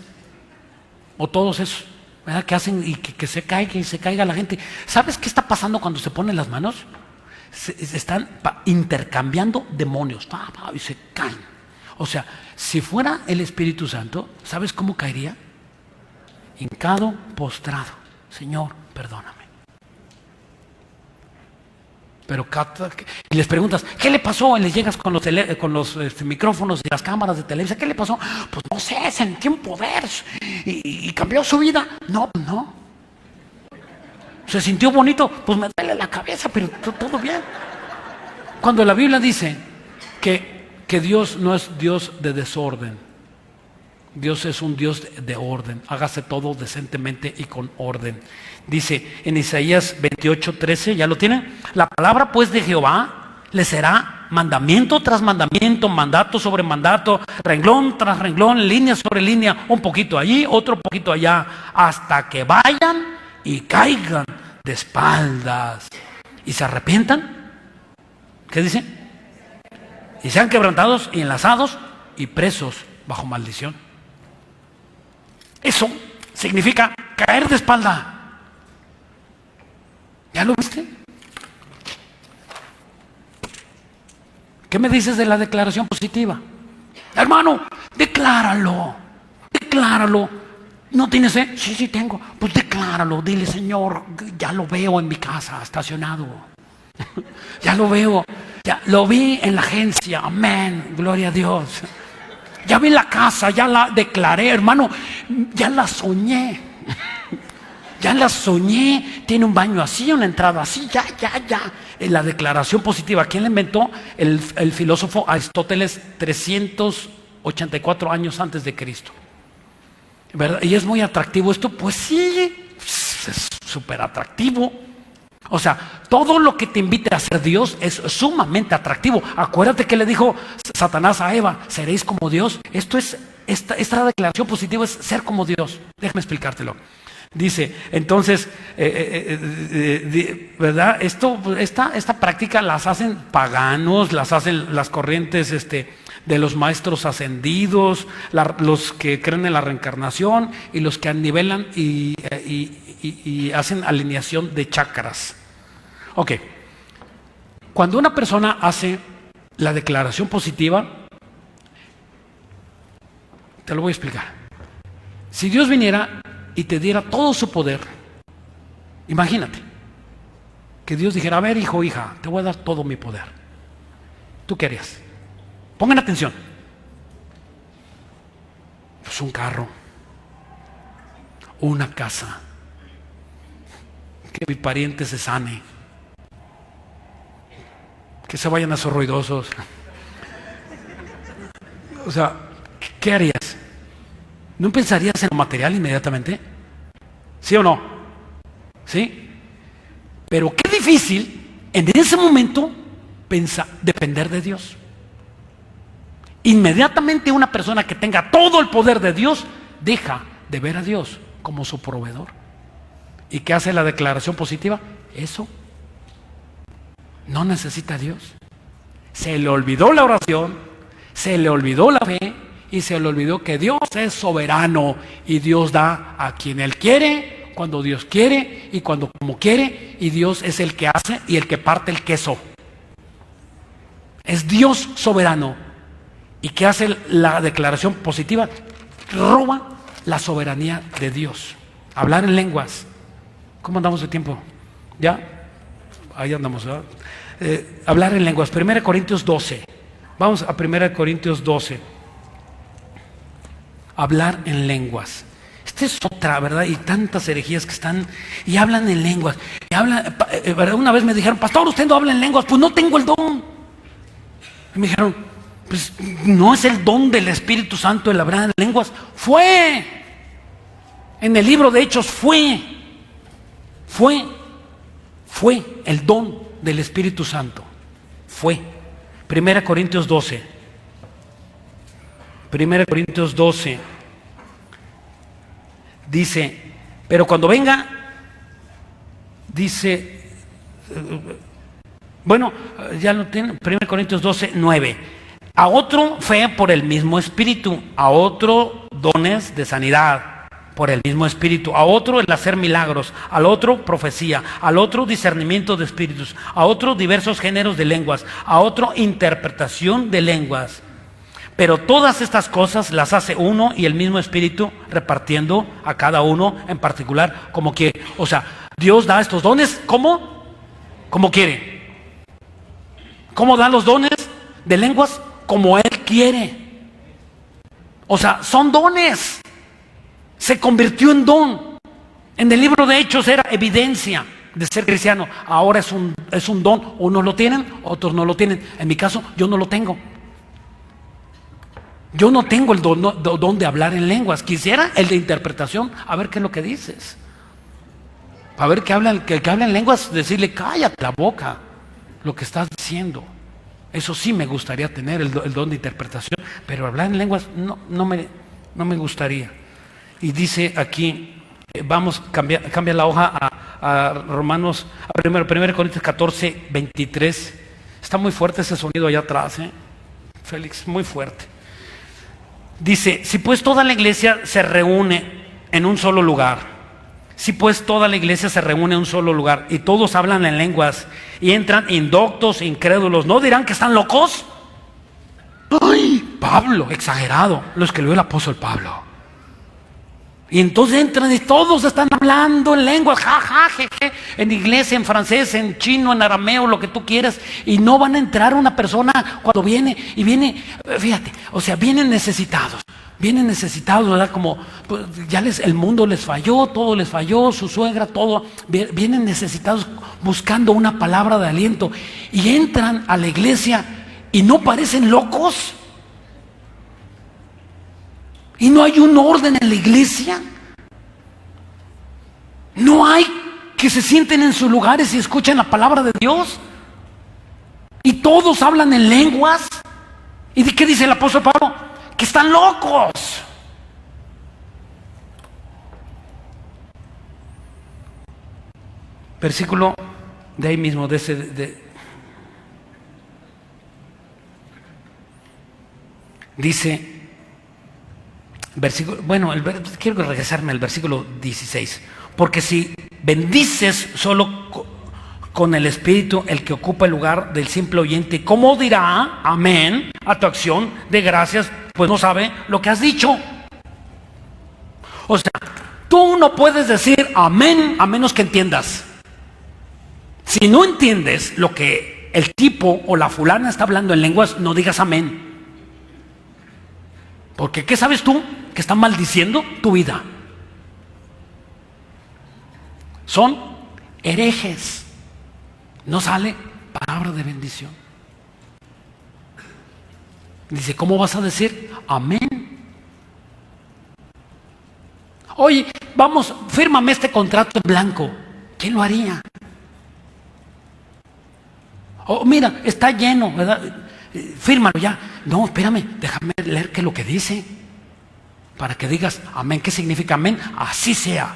o todos esos, ¿verdad? Que hacen y que se caiga y se caiga la gente. ¿Sabes qué está pasando cuando se ponen las manos? Se están intercambiando demonios y se caen. O sea, si fuera el Espíritu Santo, ¿sabes cómo caería? Hincado, postrado. Señor, perdóname. Pero y les preguntas, ¿qué le pasó? Y les llegas con los micrófonos y las cámaras de televisión. ¿Qué le pasó? Pues no sé, sentí un poder y cambió su vida. No. Se sintió bonito, pues me duele la cabeza, pero todo bien. Cuando la Biblia dice que Dios no es Dios de desorden, Dios es un Dios de orden. Hágase todo decentemente y con orden. Dice en Isaías 28:13, ¿ya lo tienen? La palabra pues de Jehová le será mandamiento tras mandamiento, mandato sobre mandato, renglón tras renglón, línea sobre línea, un poquito allí, otro poquito allá, hasta que vayan y caigan de espaldas y se arrepientan. ¿Qué dice? Y sean quebrantados y enlazados y presos bajo maldición. Eso significa caer de espalda. ¿Ya lo viste? ¿Qué me dices de la declaración positiva? Hermano, decláralo. Decláralo. ¿No tienes fe? Sí, sí tengo. Pues decláralo. Dile, Señor, ya lo veo en mi casa estacionado. Ya lo veo. Ya lo vi en la agencia. Amén. Gloria a Dios. Ya vi la casa, ya la declaré, hermano. Ya la soñé. Ya la soñé. Tiene un baño así, una entrada así. Ya. La declaración positiva. ¿Quién la inventó? El filósofo Aristóteles, 384 años antes de Cristo. ¿Verdad? ¿Y es muy atractivo esto? Pues sí, es súper atractivo. O sea, todo lo que te invite a ser Dios es sumamente atractivo. Acuérdate que le dijo Satanás a Eva: seréis como Dios. Esta declaración positiva es ser como Dios. Déjame explicártelo. Dice, entonces, ¿verdad? Esta práctica las hacen paganos, las hacen las corrientes de los maestros ascendidos, los que creen en la reencarnación y los que nivelan y hacen alineación de chakras. Ok, cuando una persona hace la declaración positiva, te lo voy a explicar. Si Dios viniera y te diera todo su poder, imagínate que Dios dijera: a ver, hijo o hija, te voy a dar todo mi poder. ¿Tú qué harías? Pongan atención. Pues un carro, una casa, que mi pariente se sane, que se vayan a esos ruidosos. O sea, ¿qué harías? ¿No pensarías en lo material inmediatamente? ¿Sí o no? ¿Sí? Pero qué difícil en ese momento depender de Dios. Inmediatamente una persona que tenga todo el poder de Dios deja de ver a Dios como su proveedor. ¿Y qué hace la declaración positiva? Eso. No necesita a Dios. Se le olvidó la oración, se le olvidó la fe y se le olvidó que Dios es soberano y Dios da a quien Él quiere, cuando Dios quiere y cuando como quiere, y Dios es el que hace y el que parte el queso. Es Dios soberano. ¿Y qué hace la declaración positiva? Roba la soberanía de Dios. Hablar en lenguas. ¿Cómo andamos de tiempo? ¿Ya? Ahí andamos, ¿verdad? Hablar en lenguas. 1 Corintios 12. Vamos a 1 Corintios 12. Hablar en lenguas. Esta es otra, ¿verdad? Y tantas herejías que están y hablan en lenguas. Una vez me dijeron: pastor, usted no habla en lenguas. Pues no tengo el don. Y me dijeron: pues no es el don del Espíritu Santo el hablar en lenguas. Fue. En el libro de Hechos fue el don del Espíritu Santo. Fue. 1 Corintios 12. 1 Corintios 12. Dice: pero cuando venga, dice, bueno, ya lo tienen, 1 Corintios 12, 9. A otro fe por el mismo Espíritu, a otro dones de sanidad por el mismo Espíritu, a otro el hacer milagros, al otro profecía, al otro discernimiento de espíritus, a otro diversos géneros de lenguas, a otro interpretación de lenguas. Pero todas estas cosas las hace uno y el mismo Espíritu, repartiendo a cada uno en particular como quiere. O sea, Dios da estos dones ¿cómo? Como quiere. ¿Cómo da los dones de lenguas? Como Él quiere. O sea, son dones. Se convirtió en don. En el libro de Hechos era evidencia de ser cristiano. Ahora es un don. Unos lo tienen, otros no lo tienen. En mi caso, yo no lo tengo. Yo no tengo el don de hablar en lenguas. Quisiera el de interpretación. A ver qué es lo que dices. A ver que habla en lenguas, decirle: cállate la boca lo que estás diciendo. Eso sí me gustaría tener el don de interpretación, pero hablar en lenguas no me gustaría. Y dice aquí, cambia la hoja a Romanos, a 1 Corintios 14, 23. Está muy fuerte ese sonido allá atrás, Félix, muy fuerte. Dice: si pues toda la iglesia se reúne en un solo lugar. Si pues toda la iglesia se reúne en un solo lugar y todos hablan en lenguas y entran indoctos, incrédulos, ¿no dirán que están locos? ¡Ay! Pablo, exagerado, lo escribió el apóstol Pablo. Y entonces entran y todos están hablando en lenguas, jeje, en iglesia, en francés, en chino, en arameo, lo que tú quieras, y no van a entrar una persona cuando viene, y viene, fíjate, o sea, vienen necesitados, ¿verdad? Como pues, ya el mundo les falló, todo les falló, su suegra, todo, vienen necesitados buscando una palabra de aliento, y entran a la iglesia y no parecen locos. Y no hay un orden en la iglesia. No hay que se sienten en sus lugares y escuchen la palabra de Dios. Y todos hablan en lenguas. ¿Y de qué dice el apóstol Pablo? Que están locos. Versículo de ahí mismo, dice... quiero regresarme al versículo 16. Porque si bendices solo con el Espíritu el que ocupa el lugar del simple oyente, ¿cómo dirá amén a tu acción de gracias? Pues no sabe lo que has dicho. O sea, tú no puedes decir amén a menos que entiendas. Si no entiendes lo que el tipo o la fulana está hablando en lenguas, no digas amén. Porque ¿qué sabes tú? Que están maldiciendo tu vida. Son herejes. No sale palabra de bendición. Dice, ¿cómo vas a decir amén? Oye, vamos, fírmame este contrato en blanco. ¿Quién lo haría? Oh, mira, está lleno, ¿verdad? Fírmalo ya. No, espérame, déjame leer qué es lo que dice. Para que digas amén. ¿Qué significa amén? Así sea.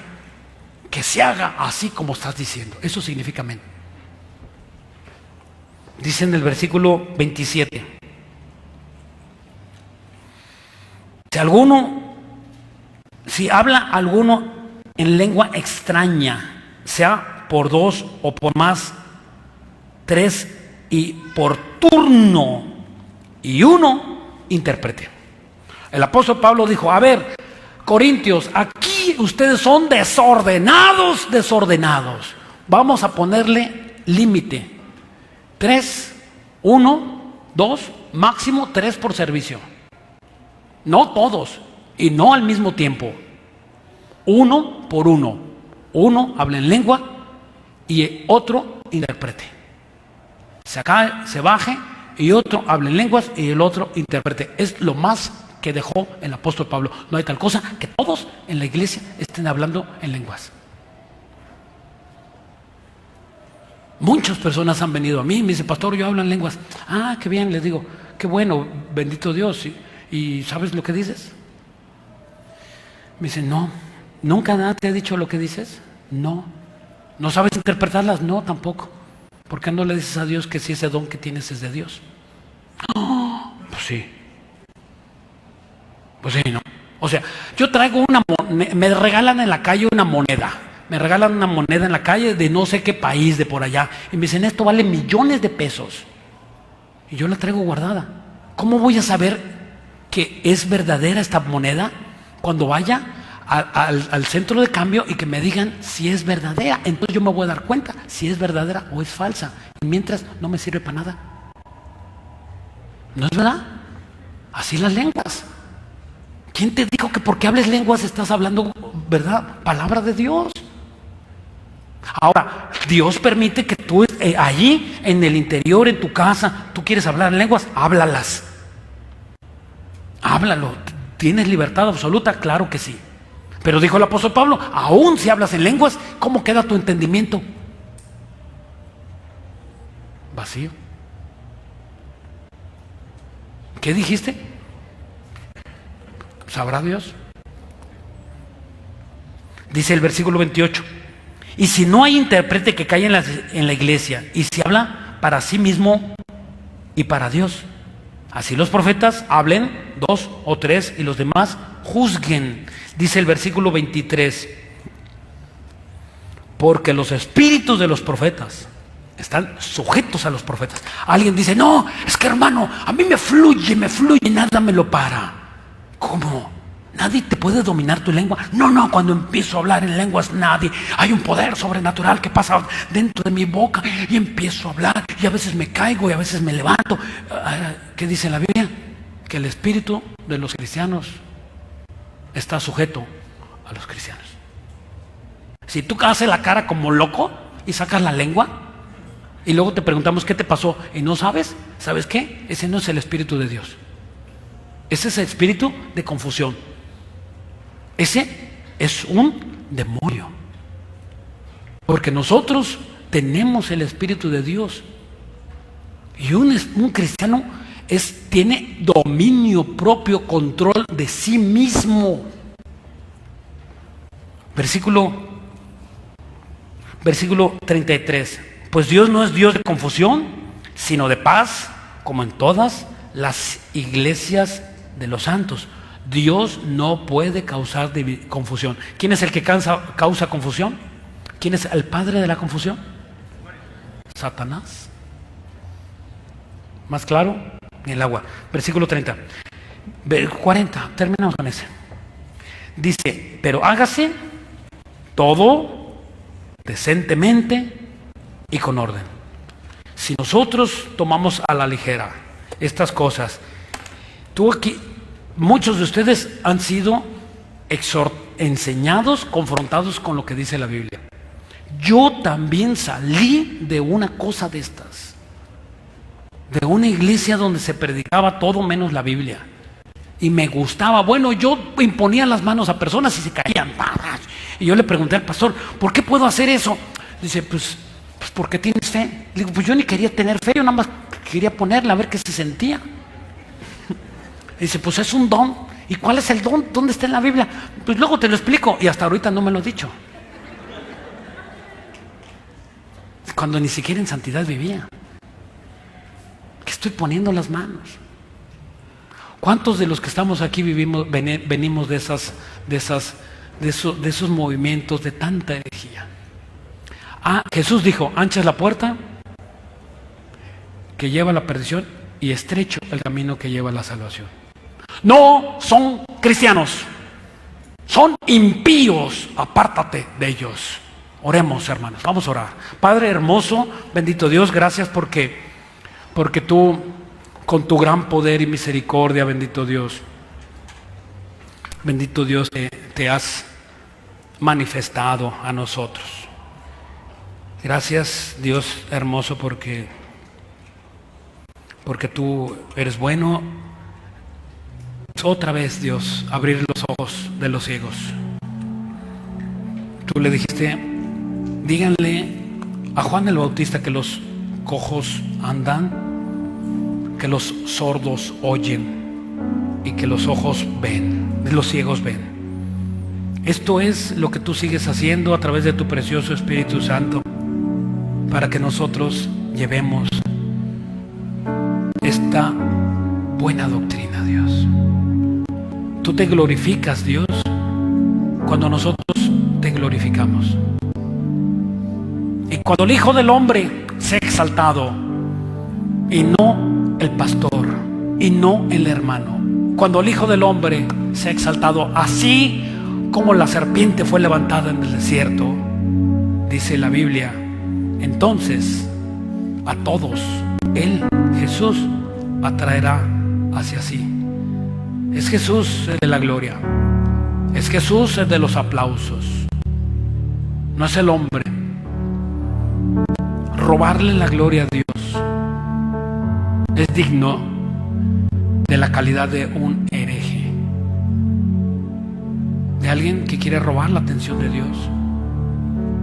Que se haga así como estás diciendo. Eso significa amén. Dice en el versículo 27. Si habla alguno en lengua extraña, sea por dos o por más, tres, y por turno, y uno intérprete. El apóstol Pablo dijo, a ver, Corintios, aquí ustedes son desordenados. Vamos a ponerle límite. 3, 1, 2, máximo 3 por servicio. No todos, y no al mismo tiempo. Uno por uno. Uno habla en lengua y otro interprete. Se baje y otro habla en lenguas y el otro interprete. Es lo más que dejó el apóstol Pablo. No hay tal cosa que todos en la iglesia estén hablando en lenguas. Muchas personas han venido a mí y me dicen, pastor, yo hablo en lenguas. Ah, qué bien, les digo, qué bueno, bendito Dios. ¿Y sabes lo que dices? Me dicen, no, ¿nunca nada te ha dicho lo que dices? No. ¿No sabes interpretarlas? No, tampoco. ¿Por qué no le dices a Dios que si ese don que tienes es de Dios? Oh, pues sí. Pues sí, ¿no? O sea, yo traigo me regalan en la calle una moneda. Me regalan una moneda en la calle de no sé qué país, de por allá. Y me dicen, esto vale millones de pesos. Y yo la traigo guardada. ¿Cómo voy a saber que es verdadera esta moneda cuando vaya al centro de cambio y que me digan si es verdadera? Entonces yo me voy a dar cuenta si es verdadera o es falsa. Y mientras no me sirve para nada. ¿No es verdad? Así las lenguas. ¿Quién te dijo que porque hables lenguas estás hablando, verdad, palabra de Dios? Ahora, Dios permite que tú allí, en el interior, en tu casa, tú quieres hablar en lenguas, háblalas. Háblalo. ¿Tienes libertad absoluta? Claro que sí. Pero dijo el apóstol Pablo, aún si hablas en lenguas, ¿cómo queda tu entendimiento? Vacío. ¿Qué dijiste? ¿Sabrá Dios? Dice el versículo 28. Y si no hay intérprete que caiga en la iglesia, y si habla para sí mismo y para Dios, así los profetas hablen 2 o 3 y los demás juzguen. Dice el versículo 23, porque los espíritus de los profetas están sujetos a los profetas. Alguien dice, no, es que hermano, a mí me fluye, nada me lo para. ¿Cómo? ¿Nadie te puede dominar tu lengua? No, cuando empiezo a hablar en lenguas, nadie. Hay un poder sobrenatural que pasa dentro de mi boca y empiezo a hablar y a veces me caigo y a veces me levanto. ¿Qué dice la Biblia? Que el espíritu de los cristianos está sujeto a los cristianos. Si tú haces la cara como loco y sacas la lengua y luego te preguntamos qué te pasó y no sabes, ¿sabes qué? Ese no es el espíritu de Dios. Ese es el espíritu de confusión. Ese es un demonio. Porque nosotros tenemos el espíritu de Dios. Y un cristiano tiene dominio propio, control de sí mismo. Versículo 33. Pues Dios no es Dios de confusión, sino de paz, como en todas las iglesias de los santos. Dios no puede causar confusión. ¿Quién es el que causa confusión? ¿Quién es el padre de la confusión? Satanás. ¿Más claro? El agua. Versículo 30. 40, terminamos con ese. Dice, pero hágase todo decentemente y con orden. Si nosotros tomamos a la ligera estas cosas, muchos de ustedes han sido enseñados, confrontados con lo que dice la Biblia. Yo también salí de una cosa de estas, de una iglesia donde se predicaba todo menos la Biblia, y me gustaba. Bueno, yo imponía las manos a personas y se caían, y yo le pregunté al pastor, ¿por qué puedo hacer eso? Dice, pues porque tienes fe. Le digo, pues yo ni quería tener fe, yo nada más quería ponerla a ver qué se sentía. Dice, pues es un don. ¿Y cuál es el don? ¿Dónde está en la Biblia? Pues luego te lo explico. Y hasta ahorita no me lo he dicho. Cuando ni siquiera en santidad vivía. ¿Qué estoy poniendo las manos? ¿Cuántos de los que estamos aquí venimos de esos movimientos de tanta herejía? Jesús dijo, ancha es la puerta que lleva a la perdición y estrecho el camino que lleva a la salvación. No son cristianos, son impíos, apártate de ellos. Oremos, hermanos, vamos a orar. Padre hermoso, bendito Dios, gracias porque tú, con tu gran poder y misericordia, bendito Dios, te has manifestado a nosotros. Gracias, Dios hermoso, porque tú eres bueno. Otra vez, Dios, abrir los ojos de los ciegos. Tú le dijiste, díganle a Juan el Bautista que los cojos andan, que los sordos oyen y que los ojos ven, los ciegos ven. Esto es lo que tú sigues haciendo a través de tu precioso Espíritu Santo, para que nosotros llevemos esta buena doctrina, Dios. Tú te glorificas, Dios, cuando nosotros te glorificamos. Y cuando el Hijo del Hombre sea exaltado, y no el pastor, y no el hermano. Cuando el Hijo del Hombre sea exaltado, así como la serpiente fue levantada en el desierto, dice la Biblia, entonces a todos Él, Jesús, atraerá hacia sí. Es Jesús el de la gloria, es Jesús el de los aplausos, no es el hombre. Robarle la gloria a Dios es digno de la calidad de un hereje, de alguien que quiere robar la atención de Dios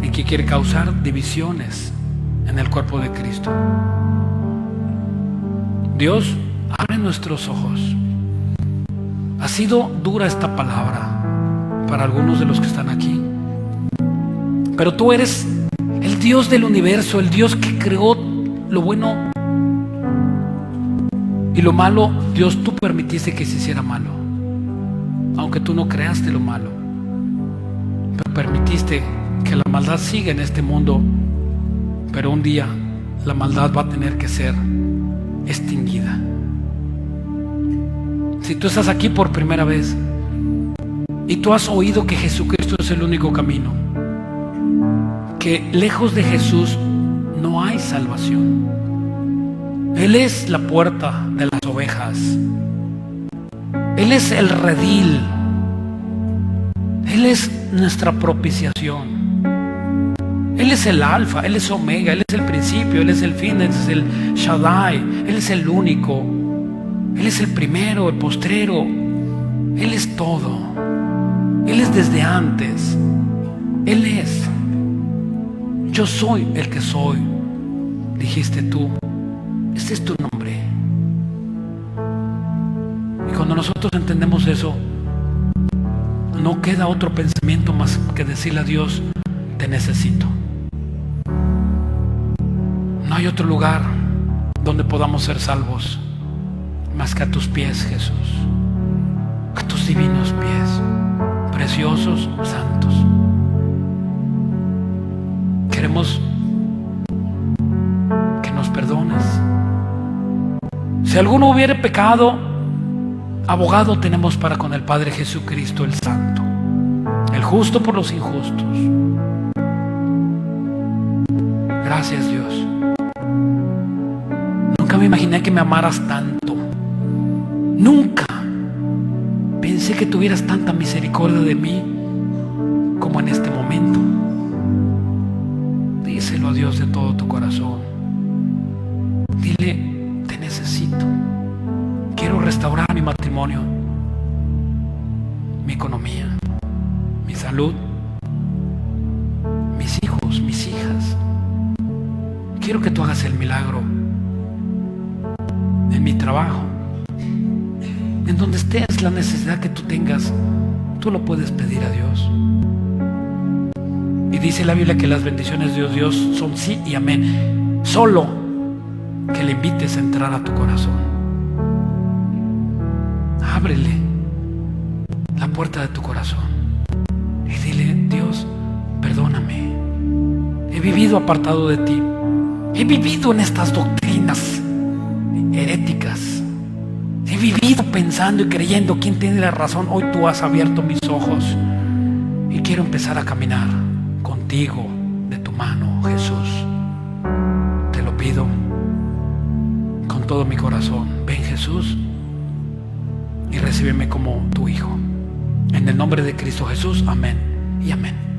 y que quiere causar divisiones en el cuerpo de Cristo. Dios, abre nuestros ojos. Ha sido dura esta palabra para algunos de los que están aquí, pero tú eres el Dios del universo, el Dios que creó lo bueno Y lo malo, Dios, tú permitiste que se hiciera malo, aunque tú no creaste lo malo, pero permitiste que la maldad siga en este mundo. Pero un día la maldad va a tener que ser extinguida. Si tú estás aquí por primera vez y tú has oído que Jesucristo es el único camino, que lejos de Jesús no hay salvación, Él es la puerta de las ovejas, Él es el redil, Él es nuestra propiciación, Él es el alfa, Él es omega, Él es el principio, Él es el fin, Él es el Shaddai, Él es el único, Él es el primero, el postrero, Él es todo, Él es desde antes, Él es. Yo soy el que soy, dijiste tú. Este es tu nombre. Y cuando nosotros entendemos eso, no queda otro pensamiento más que decirle a Dios: te necesito. No hay otro lugar donde podamos ser salvos más que a tus pies, Jesús, a tus divinos pies, preciosos, santos. Queremos que nos perdones. Si alguno hubiere pecado, abogado tenemos para con el Padre, Jesucristo el Santo, el justo por los injustos. Gracias, Dios. Nunca me imaginé que me amaras tanto. Nunca pensé que tuvieras tanta misericordia de mí como en este momento. Díselo a Dios de todo tu corazón. Dile: te necesito. Quiero restaurar mi matrimonio, mi economía, mi salud, mis hijos, mis hijas. Quiero que tú hagas el milagro en mi trabajo, en donde estés, la necesidad que tú tengas, tú lo puedes pedir a Dios. Y dice la Biblia que las bendiciones de Dios son sí y amén, solo que le invites a entrar a tu corazón. Ábrele la puerta de tu corazón y dile: Dios, perdóname. He vivido apartado de ti. He vivido en estas doctrinas heréticas. He vivido pensando y creyendo quién tiene la razón. Hoy tú has abierto mis ojos y quiero empezar a caminar contigo de tu mano, Jesús. Te lo pido con todo mi corazón. Ven, Jesús, y recíbeme como tu hijo. En el nombre de Cristo Jesús, amén y amén.